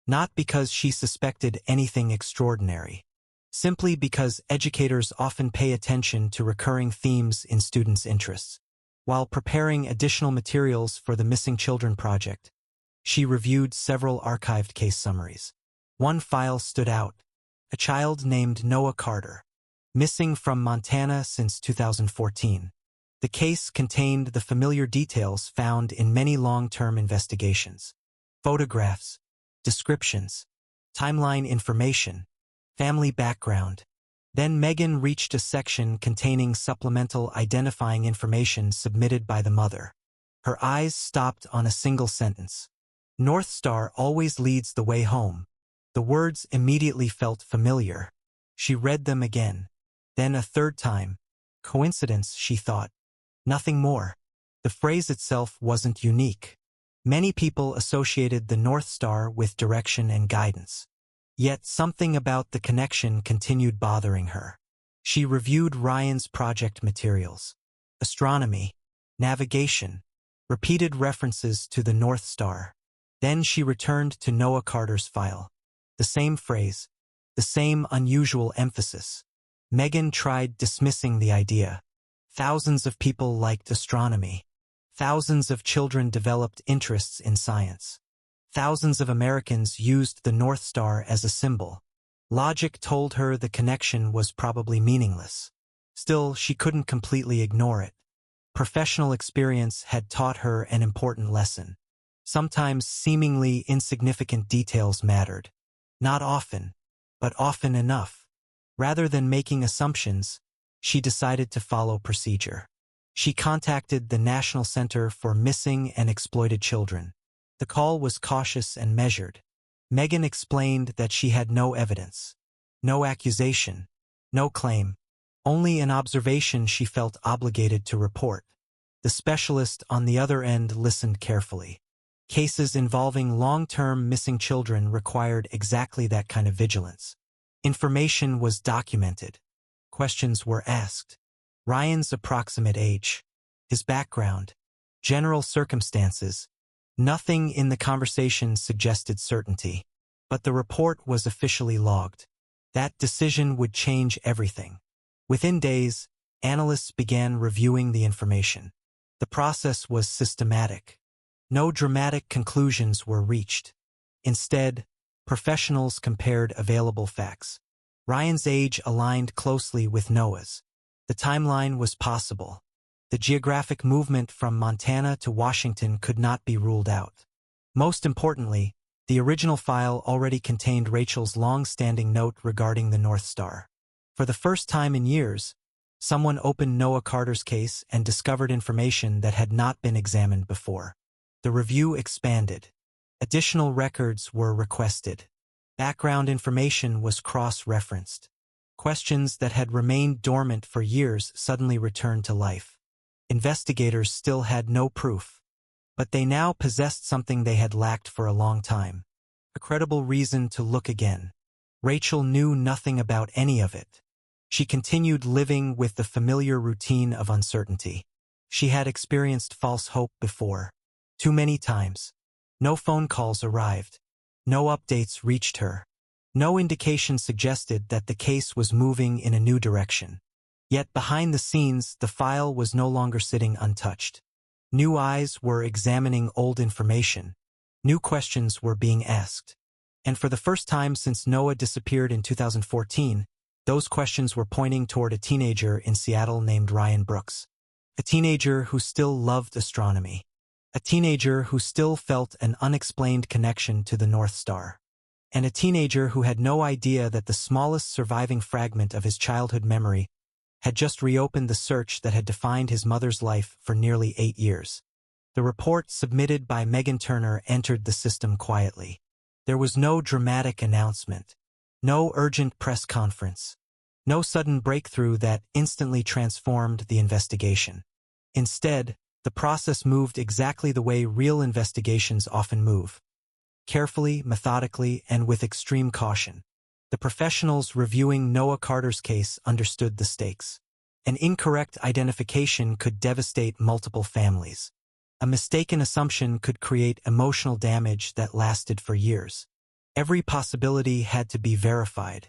not because she suspected anything extraordinary, simply because educators often pay attention to recurring themes in students' interests. While preparing additional materials for the Missing Children project, she reviewed several archived case summaries. One file stood out: a child named Noah Carter, missing from Montana since 2014. The case contained the familiar details found in many long-term investigations: photographs, descriptions, timeline information, family background. Then Megan reached a section containing supplemental identifying information submitted by the mother. Her eyes stopped on a single sentence: North Star always leads the way home. The words immediately felt familiar. She read them again, then a third time. Coincidence, she thought. Nothing more. The phrase itself wasn't unique. Many people associated the North Star with direction and guidance. Yet something about the connection continued bothering her. She reviewed Ryan's project materials: astronomy, navigation, repeated references to the North Star. Then she returned to Noah Carter's file. The same phrase, the same unusual emphasis. Megan tried dismissing the idea. Thousands of people liked astronomy. Thousands of children developed interests in science. Thousands of Americans used the North Star as a symbol. Logic told her the connection was probably meaningless. Still, she couldn't completely ignore it. Professional experience had taught her an important lesson. Sometimes seemingly insignificant details mattered. Not often, but often enough. Rather than making assumptions, she decided to follow procedure. She contacted the National Center for Missing and Exploited Children. The call was cautious and measured. Megan explained that she had no evidence, no accusation, no claim, only an observation she felt obligated to report. The specialist on the other end listened carefully. Cases involving long-term missing children required exactly that kind of vigilance. Information was documented. Questions were asked. Ryan's approximate age, his background, general circumstances. Nothing in the conversation suggested certainty. But the report was officially logged. That decision would change everything. Within days, analysts began reviewing the information. The process was systematic. No dramatic conclusions were reached. Instead, professionals compared available facts. Ryan's age aligned closely with Noah's. The timeline was possible. The geographic movement from Montana to Washington could not be ruled out. Most importantly, the original file already contained Rachel's long-standing note regarding the North Star. For the first time in years, someone opened Noah Carter's case and discovered information that had not been examined before. The review expanded. Additional records were requested. Background information was cross-referenced. Questions that had remained dormant for years suddenly returned to life. Investigators still had no proof, but they now possessed something they had lacked for a long time: a credible reason to look again. Rachel knew nothing about any of it. She continued living with the familiar routine of uncertainty. She had experienced false hope before. Too many times. No phone calls arrived. No updates reached her. No indication suggested that the case was moving in a new direction. Yet behind the scenes, the file was no longer sitting untouched. New eyes were examining old information. New questions were being asked. And for the first time since Noah disappeared in 2014, those questions were pointing toward a teenager in Seattle named Ryan Brooks. A teenager who still loved astronomy. A teenager who still felt an unexplained connection to the North Star. And a teenager who had no idea that the smallest surviving fragment of his childhood memory had just reopened the search that had defined his mother's life for nearly 8 years. The report submitted by Megan Turner entered the system quietly. There was no dramatic announcement, no urgent press conference, No sudden breakthrough that instantly transformed the investigation. Instead, the process moved exactly the way real investigations often move. Carefully, methodically, and with extreme caution. The professionals reviewing Noah Carter's case understood the stakes. An incorrect identification could devastate multiple families. A mistaken assumption could create emotional damage that lasted for years. Every possibility had to be verified.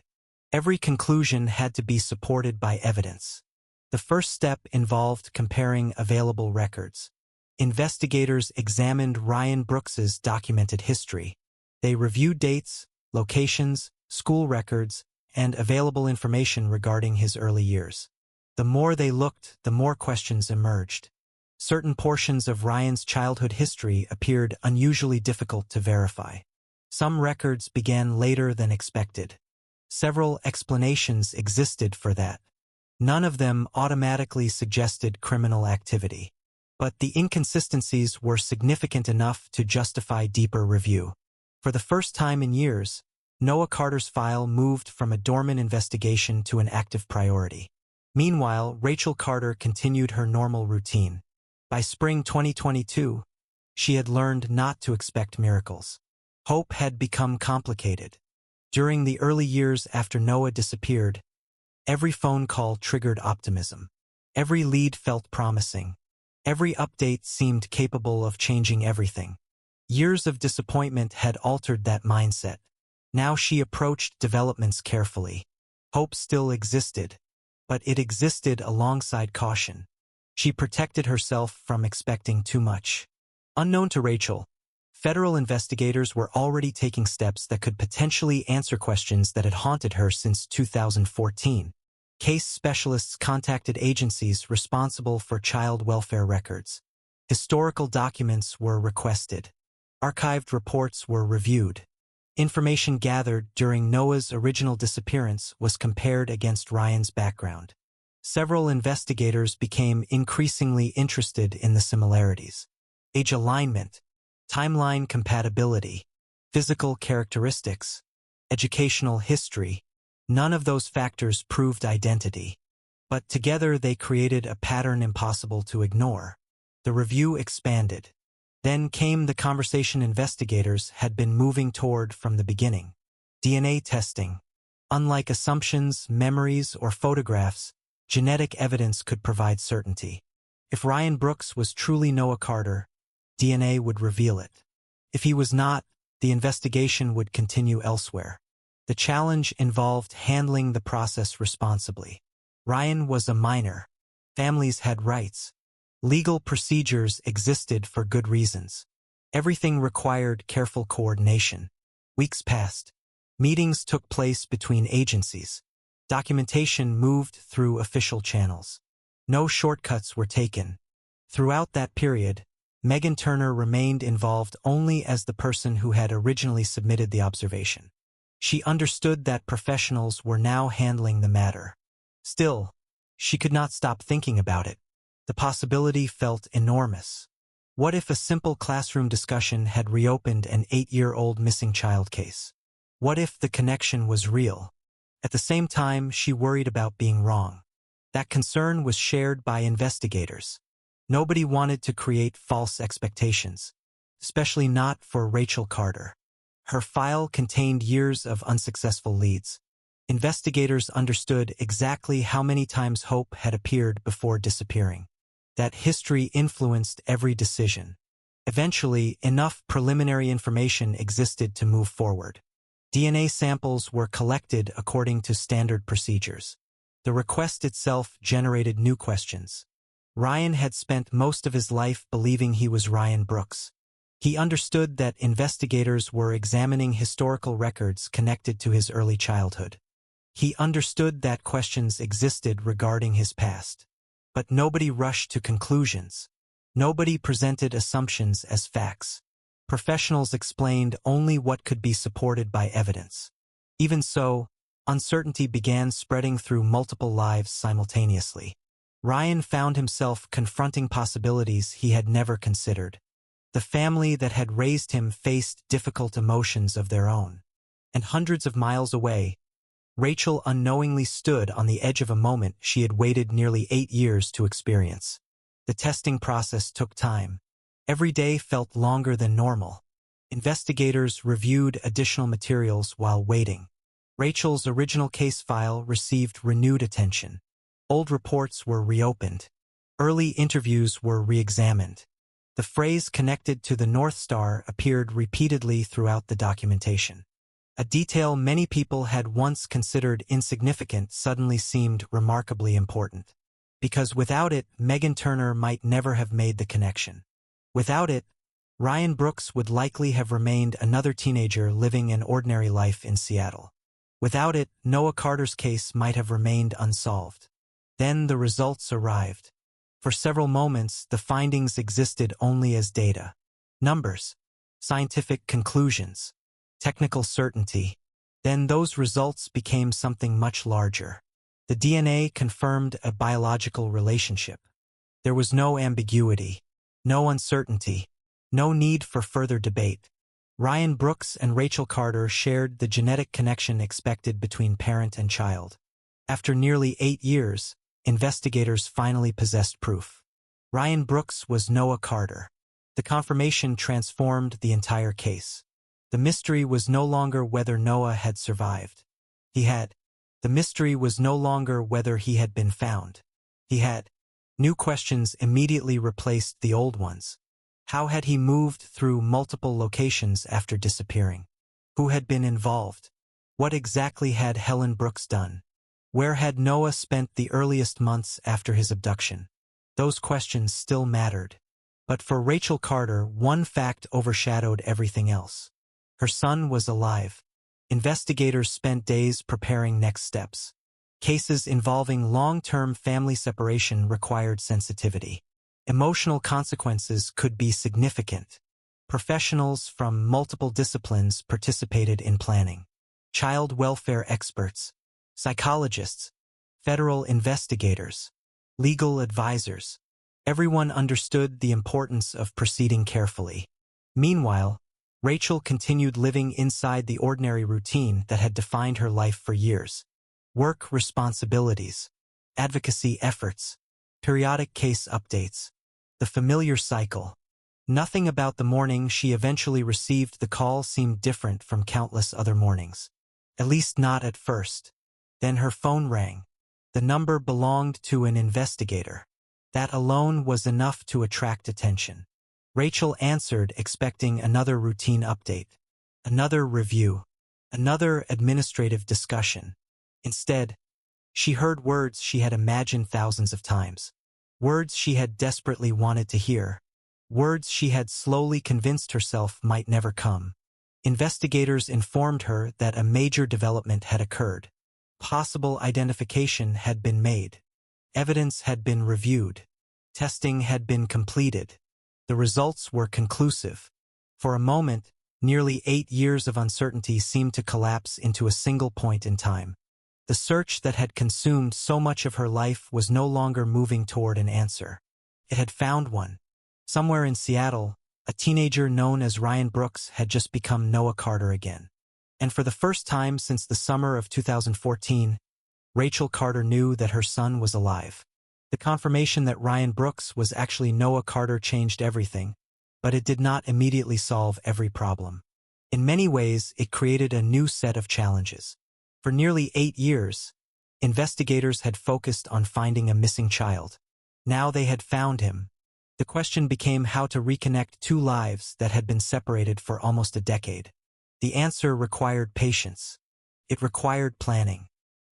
Every conclusion had to be supported by evidence. The first step involved comparing available records. Investigators examined Ryan Brooks's documented history. They reviewed dates, locations, school records, and available information regarding his early years. The more they looked, the more questions emerged. Certain portions of Ryan's childhood history appeared unusually difficult to verify. Some records began later than expected. Several explanations existed for that. None of them automatically suggested criminal activity. But the inconsistencies were significant enough to justify deeper review. For the first time in years, Noah Carter's file moved from a dormant investigation to an active priority. Meanwhile, Rachel Carter continued her normal routine. By spring 2022, she had learned not to expect miracles. Hope had become complicated. During the early years after Noah disappeared, every phone call triggered optimism. Every lead felt promising. Every update seemed capable of changing everything. Years of disappointment had altered that mindset. Now she approached developments carefully. Hope still existed, but it existed alongside caution. She protected herself from expecting too much. Unknown to Rachel, federal investigators were already taking steps that could potentially answer questions that had haunted her since 2014. Case specialists contacted agencies responsible for child welfare records. Historical documents were requested. Archived reports were reviewed. Information gathered during Noah's original disappearance was compared against Ryan's background. Several investigators became increasingly interested in the similarities. Age alignment, timeline compatibility, physical characteristics, educational history. None of those factors proved identity. But together they created a pattern impossible to ignore. The review expanded. Then came the conversation investigators had been moving toward from the beginning. DNA testing. Unlike assumptions, memories, or photographs, genetic evidence could provide certainty. If Ryan Brooks was truly Noah Carter, DNA would reveal it. If he was not, the investigation would continue elsewhere. The challenge involved handling the process responsibly. Ryan was a minor. Families had rights. Legal procedures existed for good reasons. Everything required careful coordination. Weeks passed. Meetings took place between agencies. Documentation moved through official channels. No shortcuts were taken. Throughout that period, Megan Turner remained involved only as the person who had originally submitted the observation. She understood that professionals were now handling the matter. Still, she could not stop thinking about it. The possibility felt enormous. What if a simple classroom discussion had reopened an 8-year-old missing child case? What if the connection was real? At the same time, she worried about being wrong. That concern was shared by investigators. Nobody wanted to create false expectations, especially not for Rachel Carter. Her file contained years of unsuccessful leads. Investigators understood exactly how many times Hope had appeared before disappearing. That history influenced every decision. Eventually, enough preliminary information existed to move forward. DNA samples were collected according to standard procedures. The request itself generated new questions. Ryan had spent most of his life believing he was Ryan Brooks. He understood that investigators were examining historical records connected to his early childhood. He understood that questions existed regarding his past. But nobody rushed to conclusions. Nobody presented assumptions as facts. Professionals explained only what could be supported by evidence. Even so, uncertainty began spreading through multiple lives simultaneously. Ryan found himself confronting possibilities he had never considered. The family that had raised him faced difficult emotions of their own. And hundreds of miles away, Rachel unknowingly stood on the edge of a moment she had waited nearly 8 years to experience. The testing process took time. Every day felt longer than normal. Investigators reviewed additional materials while waiting. Rachel's original case file received renewed attention. Old reports were reopened. Early interviews were re-examined. The phrase connected to the North Star appeared repeatedly throughout the documentation. A detail many people had once considered insignificant suddenly seemed remarkably important. Because without it, Meghan Turner might never have made the connection. Without it, Ryan Brooks would likely have remained another teenager living an ordinary life in Seattle. Without it, Noah Carter's case might have remained unsolved. Then the results arrived. For several moments, the findings existed only as data. Numbers, scientific conclusions, technical certainty. Then those results became something much larger. The DNA confirmed a biological relationship. There was no ambiguity, no uncertainty, no need for further debate. Ryan Brooks and Rachel Carter shared the genetic connection expected between parent and child. After nearly 8 years, investigators finally possessed proof. Ryan Brooks was Noah Carter. The confirmation transformed the entire case. The mystery was no longer whether Noah had survived. He had. The mystery was no longer whether he had been found. He had. New questions immediately replaced the old ones. How had he moved through multiple locations after disappearing? Who had been involved? What exactly had Helen Brooks done? Where had Noah spent the earliest months after his abduction? Those questions still mattered. But for Rachel Carter, one fact overshadowed everything else. Her son was alive. Investigators spent days preparing next steps. Cases involving long-term family separation required sensitivity. Emotional consequences could be significant. Professionals from multiple disciplines participated in planning. Child welfare experts, psychologists, federal investigators, legal advisors. Everyone understood the importance of proceeding carefully. Meanwhile, Rachel continued living inside the ordinary routine that had defined her life for years. Work responsibilities, advocacy efforts, periodic case updates. The familiar cycle. Nothing about the morning she eventually received the call seemed different from countless other mornings. At least not at first. Then her phone rang. The number belonged to an investigator. That alone was enough to attract attention. Rachel answered, expecting another routine update, another review, another administrative discussion. Instead, she heard words she had imagined thousands of times. Words she had desperately wanted to hear. Words she had slowly convinced herself might never come. Investigators informed her that a major development had occurred. Possible identification had been made. Evidence had been reviewed. Testing had been completed. The results were conclusive. For a moment, nearly 8 years of uncertainty seemed to collapse into a single point in time. The search that had consumed so much of her life was no longer moving toward an answer. It had found one. Somewhere in Seattle, a teenager known as Ryan Brooks had just become Noah Carter again. And for the first time since the summer of 2014, Rachel Carter knew that her son was alive. The confirmation that Ryan Brooks was actually Noah Carter changed everything, but it did not immediately solve every problem. In many ways, it created a new set of challenges. For nearly 8 years, investigators had focused on finding a missing child. Now they had found him. The question became how to reconnect two lives that had been separated for almost a decade. The answer required patience. It required planning.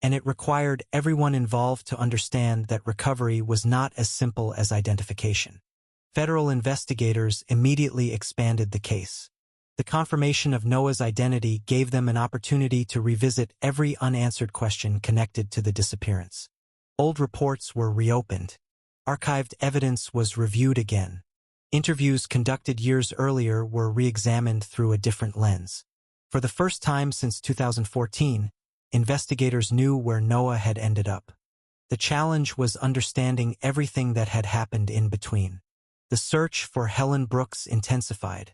And it required everyone involved to understand that recovery was not as simple as identification. Federal investigators immediately expanded the case. The confirmation of Noah's identity gave them an opportunity to revisit every unanswered question connected to the disappearance. Old reports were reopened. Archived evidence was reviewed again. Interviews conducted years earlier were re-examined through a different lens. For the first time since 2014, investigators knew where Noah had ended up. The challenge was understanding everything that had happened in between. The search for Helen Brooks intensified.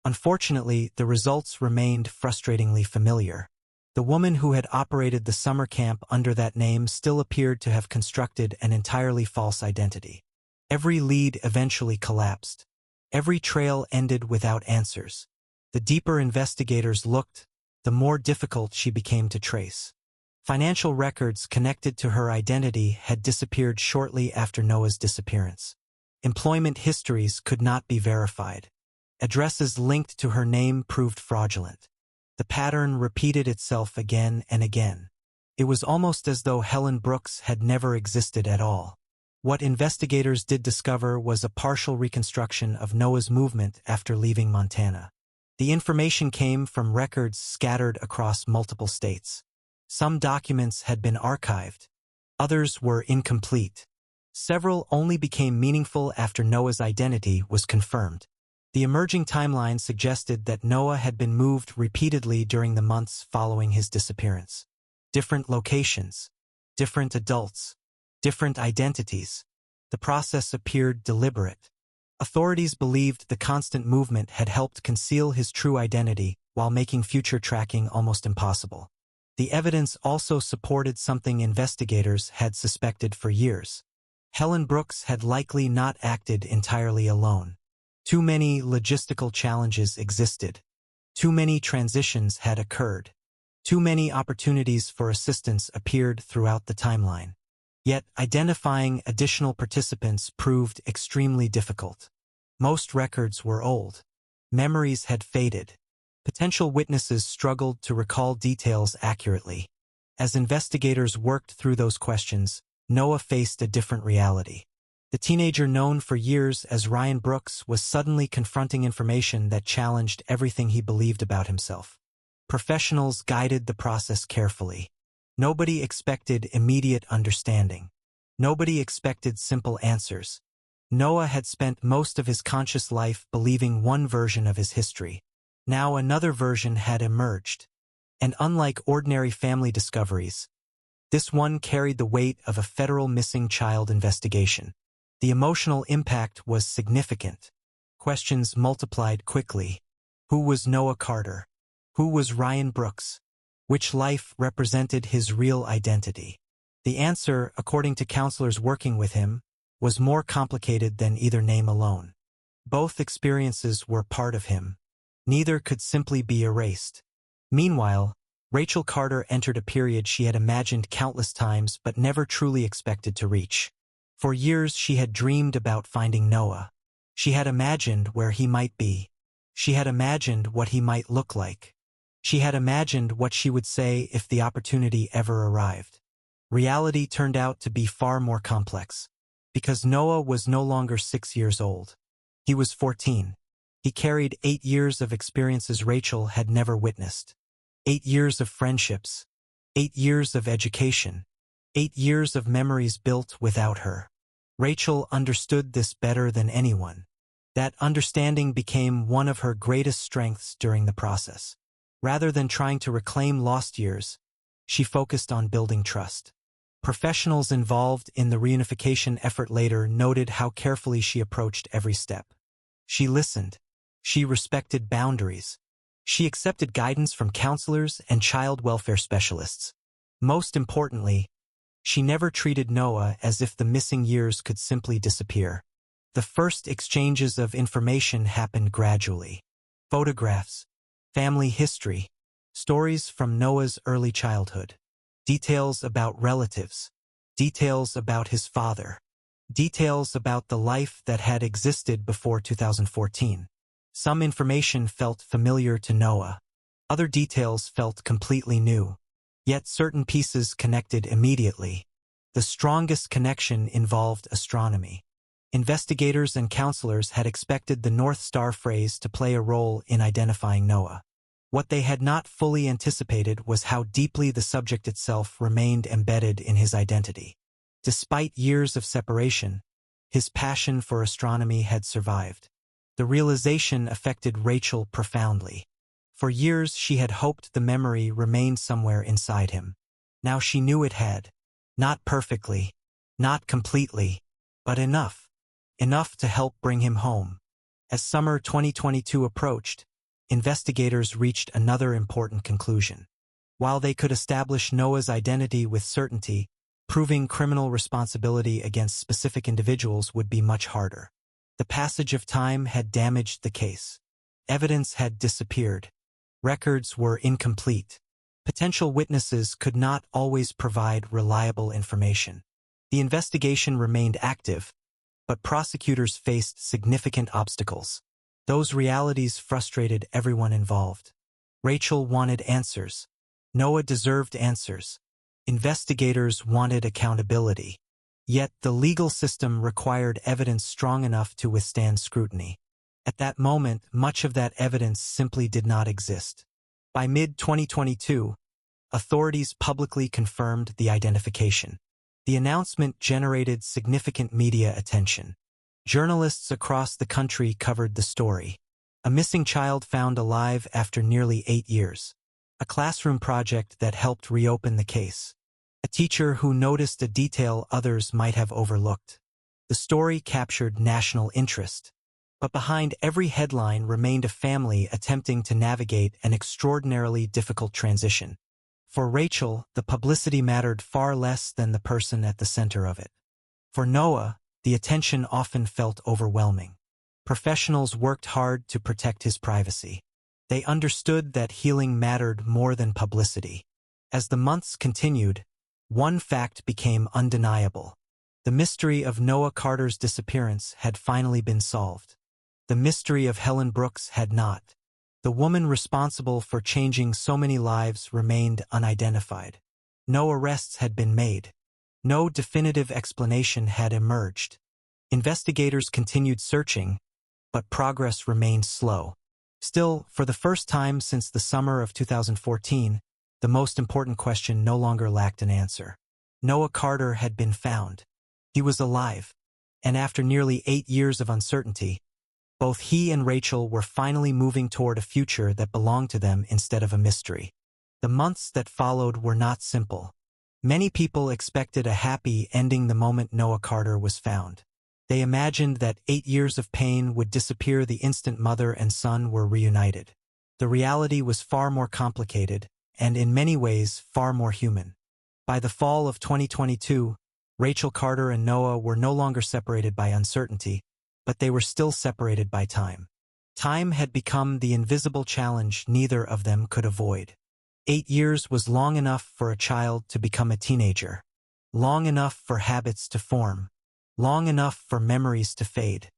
Unfortunately, the results remained frustratingly familiar. The woman who had operated the summer camp under that name still appeared to have constructed an entirely false identity. Every lead eventually collapsed. Every trail ended without answers. The deeper investigators looked, the more difficult she became to trace. Financial records connected to her identity had disappeared shortly after Noah's disappearance. Employment histories could not be verified. Addresses linked to her name proved fraudulent. The pattern repeated itself again and again. It was almost as though Helen Brooks had never existed at all. What investigators did discover was a partial reconstruction of Noah's movement after leaving Montana. The information came from records scattered across multiple states. Some documents had been archived. Others were incomplete. Several only became meaningful after Noah's identity was confirmed. The emerging timeline suggested that Noah had been moved repeatedly during the months following his disappearance. Different locations, different adults, different identities. The process appeared deliberate. Authorities believed the constant movement had helped conceal his true identity while making future tracking almost impossible. The evidence also supported something investigators had suspected for years. Helen Brooks had likely not acted entirely alone. Too many logistical challenges existed. Too many transitions had occurred. Too many opportunities for assistance appeared throughout the timeline. Yet, identifying additional participants proved extremely difficult. Most records were old. Memories had faded. Potential witnesses struggled to recall details accurately. As investigators worked through those questions, Noah faced a different reality. The teenager known for years as Ryan Brooks was suddenly confronting information that challenged everything he believed about himself. Professionals guided the process carefully. Nobody expected immediate understanding. Nobody expected simple answers. Noah had spent most of his conscious life believing one version of his history. Now another version had emerged. And unlike ordinary family discoveries, this one carried the weight of a federal missing child investigation. The emotional impact was significant. Questions multiplied quickly. Who was Noah Carter? Who was Ryan Brooks? Which life represented his real identity? The answer, according to counselors working with him, was more complicated than either name alone. Both experiences were part of him. Neither could simply be erased. Meanwhile, Rachel Carter entered a period she had imagined countless times but never truly expected to reach. For years she had dreamed about finding Noah. She had imagined where he might be. She had imagined what he might look like. She had imagined what she would say if the opportunity ever arrived. Reality turned out to be far more complex. Because Noah was no longer 6 years old. He was 14. He carried 8 years of experiences Rachel had never witnessed. 8 years of friendships. 8 years of education. 8 years of memories built without her. Rachel understood this better than anyone. That understanding became one of her greatest strengths during the process. Rather than trying to reclaim lost years, she focused on building trust. Professionals involved in the reunification effort later noted how carefully she approached every step. She listened. She respected boundaries. She accepted guidance from counselors and child welfare specialists. Most importantly, she never treated Noah as if the missing years could simply disappear. The first exchanges of information happened gradually. Photographs, family history, stories from Noah's early childhood, details about relatives, details about his father, details about the life that had existed before 2014. Some information felt familiar to Noah. Other details felt completely new. Yet certain pieces connected immediately. The strongest connection involved astronomy. Investigators and counselors had expected the North Star phrase to play a role in identifying Noah. What they had not fully anticipated was how deeply the subject itself remained embedded in his identity. Despite years of separation, his passion for astronomy had survived. The realization affected Rachel profoundly. For years she had hoped the memory remained somewhere inside him. Now she knew it had. Not perfectly, not completely, but enough. Enough to help bring him home. As summer 2022 approached, investigators reached another important conclusion. While they could establish Noah's identity with certainty, proving criminal responsibility against specific individuals would be much harder. The passage of time had damaged the case. Evidence had disappeared. Records were incomplete. Potential witnesses could not always provide reliable information. The investigation remained active, but prosecutors faced significant obstacles. Those realities frustrated everyone involved. Rachel wanted answers. Noah deserved answers. Investigators wanted accountability. Yet the legal system required evidence strong enough to withstand scrutiny. At that moment, much of that evidence simply did not exist. By mid-2022, authorities publicly confirmed the identification. The announcement generated significant media attention. Journalists across the country covered the story. A missing child found alive after nearly 8 years. A classroom project that helped reopen the case. A teacher who noticed a detail others might have overlooked. The story captured national interest. But behind every headline remained a family attempting to navigate an extraordinarily difficult transition. For Rachel, the publicity mattered far less than the person at the center of it. For Noah, the attention often felt overwhelming. Professionals worked hard to protect his privacy. They understood that healing mattered more than publicity. As the months continued, one fact became undeniable. The mystery of Noah Carter's disappearance had finally been solved. The mystery of Helen Brooks had not. The woman responsible for changing so many lives remained unidentified. No arrests had been made. No definitive explanation had emerged. Investigators continued searching, but progress remained slow. Still, for the first time since the summer of 2014, the most important question no longer lacked an answer. Noah Carter had been found. He was alive. And after nearly 8 years of uncertainty, both he and Rachel were finally moving toward a future that belonged to them instead of a mystery. The months that followed were not simple. Many people expected a happy ending the moment Noah Carter was found. They imagined that 8 years of pain would disappear the instant mother and son were reunited. The reality was far more complicated, and in many ways far more human. By the fall of 2022, Rachel Carter and Noah were no longer separated by uncertainty, but they were still separated by time. Time had become the invisible challenge neither of them could avoid. 8 years was long enough for a child to become a teenager. Long enough for habits to form. Long enough for memories to fade.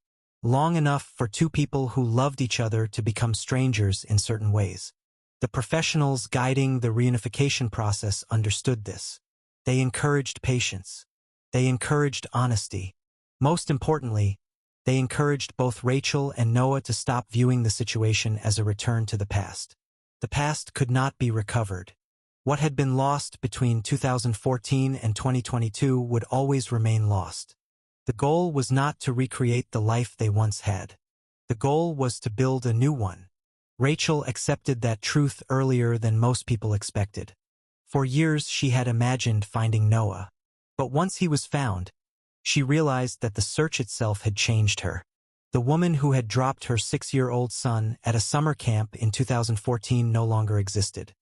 Long enough for two people who loved each other to become strangers in certain ways. The professionals guiding the reunification process understood this. They encouraged patience. They encouraged honesty. Most importantly, they encouraged both Rachel and Noah to stop viewing the situation as a return to the past. The past could not be recovered. What had been lost between 2014 and 2022 would always remain lost. The goal was not to recreate the life they once had. The goal was to build a new one. Rachel accepted that truth earlier than most people expected. For years she had imagined finding Noah. But once he was found, she realized that the search itself had changed her. The woman who had dropped her 6-year-old son at a summer camp in 2014 no longer existed.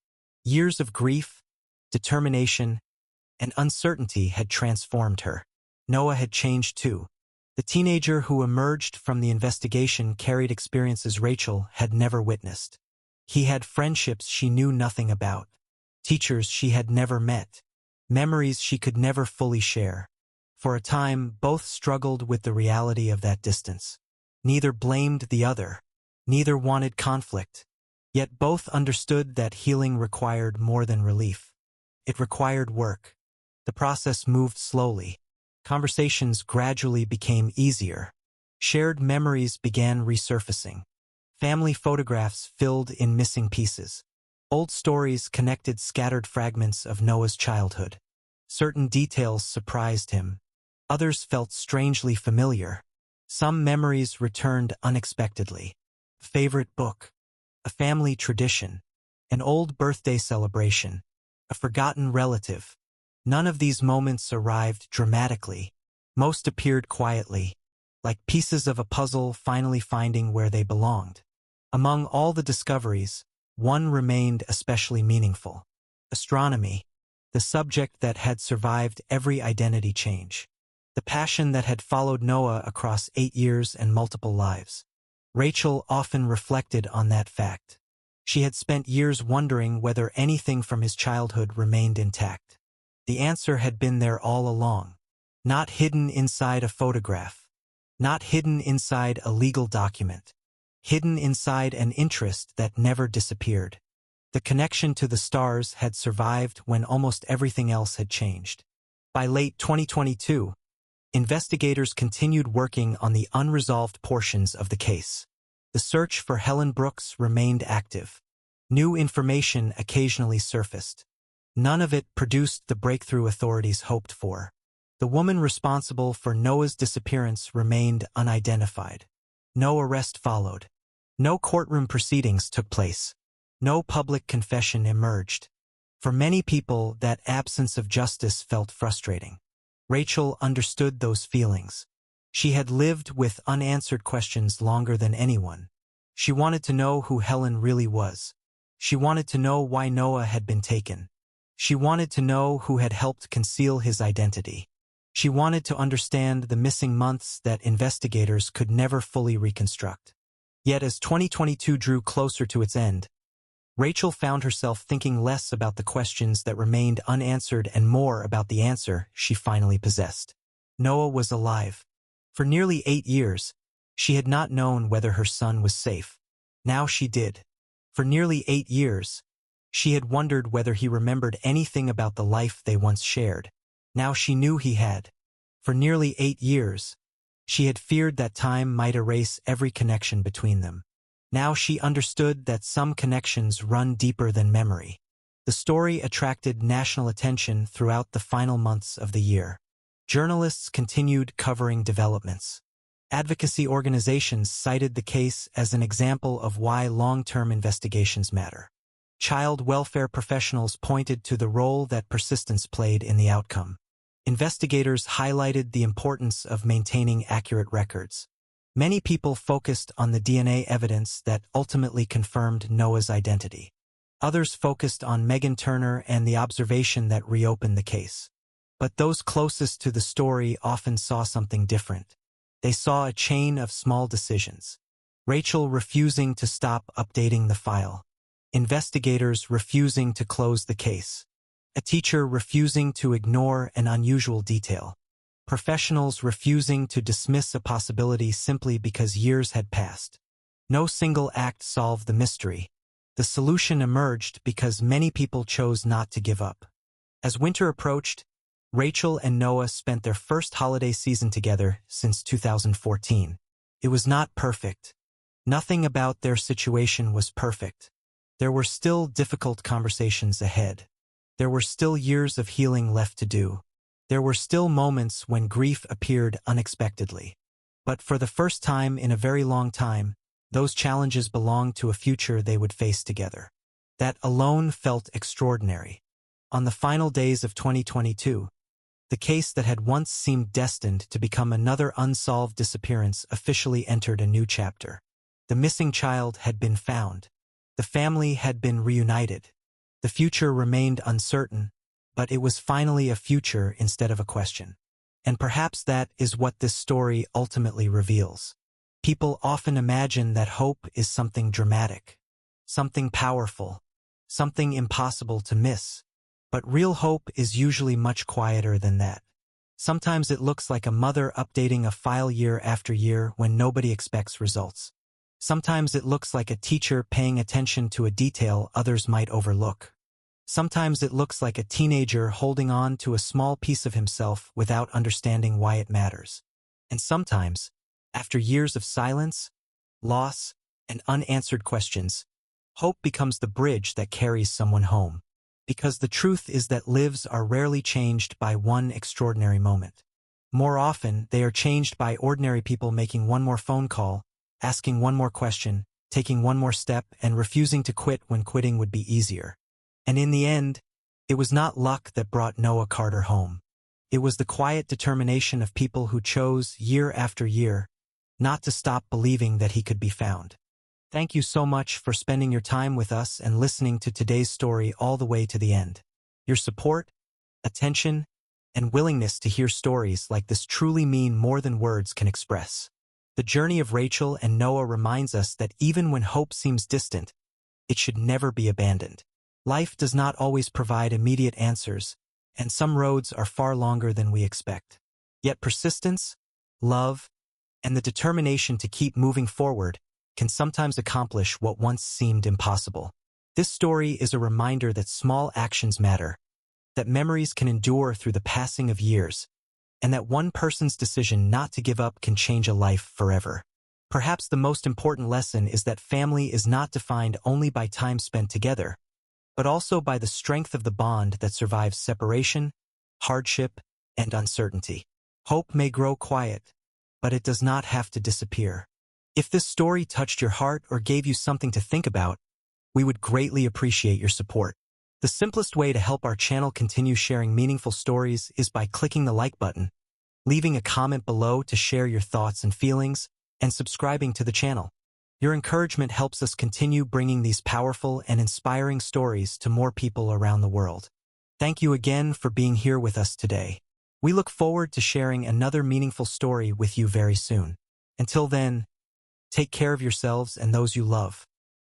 Years of grief, determination, and uncertainty had transformed her. Noah had changed too. The teenager who emerged from the investigation carried experiences Rachel had never witnessed. He had friendships she knew nothing about, teachers she had never met, memories she could never fully share. For a time, both struggled with the reality of that distance. Neither blamed the other. Neither wanted conflict. Yet both understood that healing required more than relief. It required work. The process moved slowly. Conversations gradually became easier. Shared memories began resurfacing. Family photographs filled in missing pieces. Old stories connected scattered fragments of Noah's childhood. Certain details surprised him. Others felt strangely familiar. Some memories returned unexpectedly. A favorite book, a family tradition, an old birthday celebration, a forgotten relative. None of these moments arrived dramatically. Most appeared quietly, like pieces of a puzzle finally finding where they belonged. Among all the discoveries, one remained especially meaningful. Astronomy, the subject that had survived every identity change. The passion that had followed Noah across 8 years and multiple lives. Rachel often reflected on that fact. She had spent years wondering whether anything from his childhood remained intact. The answer had been there all along. Not hidden inside a photograph. Not hidden inside a legal document. Hidden inside an interest that never disappeared. The connection to the stars had survived when almost everything else had changed. By late 2022, investigators continued working on the unresolved portions of the case. The search for Helen Brooks remained active. New information occasionally surfaced. None of it produced the breakthrough authorities hoped for. The woman responsible for Noah's disappearance remained unidentified. No arrest followed. No courtroom proceedings took place. No public confession emerged. For many people, that absence of justice felt frustrating. Rachel understood those feelings. She had lived with unanswered questions longer than anyone. She wanted to know who Helen really was. She wanted to know why Noah had been taken. She wanted to know who had helped conceal his identity. She wanted to understand the missing months that investigators could never fully reconstruct. Yet as 2022 drew closer to its end, Rachel found herself thinking less about the questions that remained unanswered and more about the answer she finally possessed. Noah was alive. For nearly 8 years, she had not known whether her son was safe. Now she did. For nearly 8 years, she had wondered whether he remembered anything about the life they once shared. Now she knew he had. For nearly 8 years, she had feared that time might erase every connection between them. Now she understood that some connections run deeper than memory. The story attracted national attention throughout the final months of the year. Journalists continued covering developments. Advocacy organizations cited the case as an example of why long-term investigations matter. Child welfare professionals pointed to the role that persistence played in the outcome. Investigators highlighted the importance of maintaining accurate records. Many people focused on the DNA evidence that ultimately confirmed Noah's identity. Others focused on Megan Turner and the observation that reopened the case. But those closest to the story often saw something different. They saw a chain of small decisions. Rachel refusing to stop updating the file. Investigators refusing to close the case. A teacher refusing to ignore an unusual detail. Professionals refusing to dismiss a possibility simply because years had passed. No single act solved the mystery. The solution emerged because many people chose not to give up. As winter approached, Rachel and Noah spent their first holiday season together since 2014. It was not perfect. Nothing about their situation was perfect. There were still difficult conversations ahead. There were still years of healing left to do. There were still moments when grief appeared unexpectedly. But for the first time in a very long time, those challenges belonged to a future they would face together. That alone felt extraordinary. On the final days of 2022, the case that had once seemed destined to become another unsolved disappearance officially entered a new chapter. The missing child had been found. The family had been reunited. The future remained uncertain, but it was finally a future instead of a question. And perhaps that is what this story ultimately reveals. People often imagine that hope is something dramatic, something powerful, something impossible to miss. But real hope is usually much quieter than that. Sometimes it looks like a mother updating a file year after year when nobody expects results. Sometimes it looks like a teacher paying attention to a detail others might overlook. Sometimes it looks like a teenager holding on to a small piece of himself without understanding why it matters. And sometimes, after years of silence, loss, and unanswered questions, hope becomes the bridge that carries someone home. Because the truth is that lives are rarely changed by one extraordinary moment. More often, they are changed by ordinary people making one more phone call, asking one more question, taking one more step, and refusing to quit when quitting would be easier. And in the end, it was not luck that brought Noah Carter home. It was the quiet determination of people who chose, year after year, not to stop believing that he could be found. Thank you so much for spending your time with us and listening to today's story all the way to the end. Your support, attention, and willingness to hear stories like this truly mean more than words can express. The journey of Rachel and Noah reminds us that even when hope seems distant, it should never be abandoned. Life does not always provide immediate answers, and some roads are far longer than we expect. Yet persistence, love, and the determination to keep moving forward can sometimes accomplish what once seemed impossible. This story is a reminder that small actions matter, that memories can endure through the passing of years, and that one person's decision not to give up can change a life forever. Perhaps the most important lesson is that family is not defined only by time spent together, but also by the strength of the bond that survives separation, hardship, and uncertainty. Hope may grow quiet, but it does not have to disappear. If this story touched your heart or gave you something to think about, we would greatly appreciate your support. The simplest way to help our channel continue sharing meaningful stories is by clicking the like button, leaving a comment below to share your thoughts and feelings, and subscribing to the channel. Your encouragement helps us continue bringing these powerful and inspiring stories to more people around the world. Thank you again for being here with us today. We look forward to sharing another meaningful story with you very soon. Until then, take care of yourselves and those you love.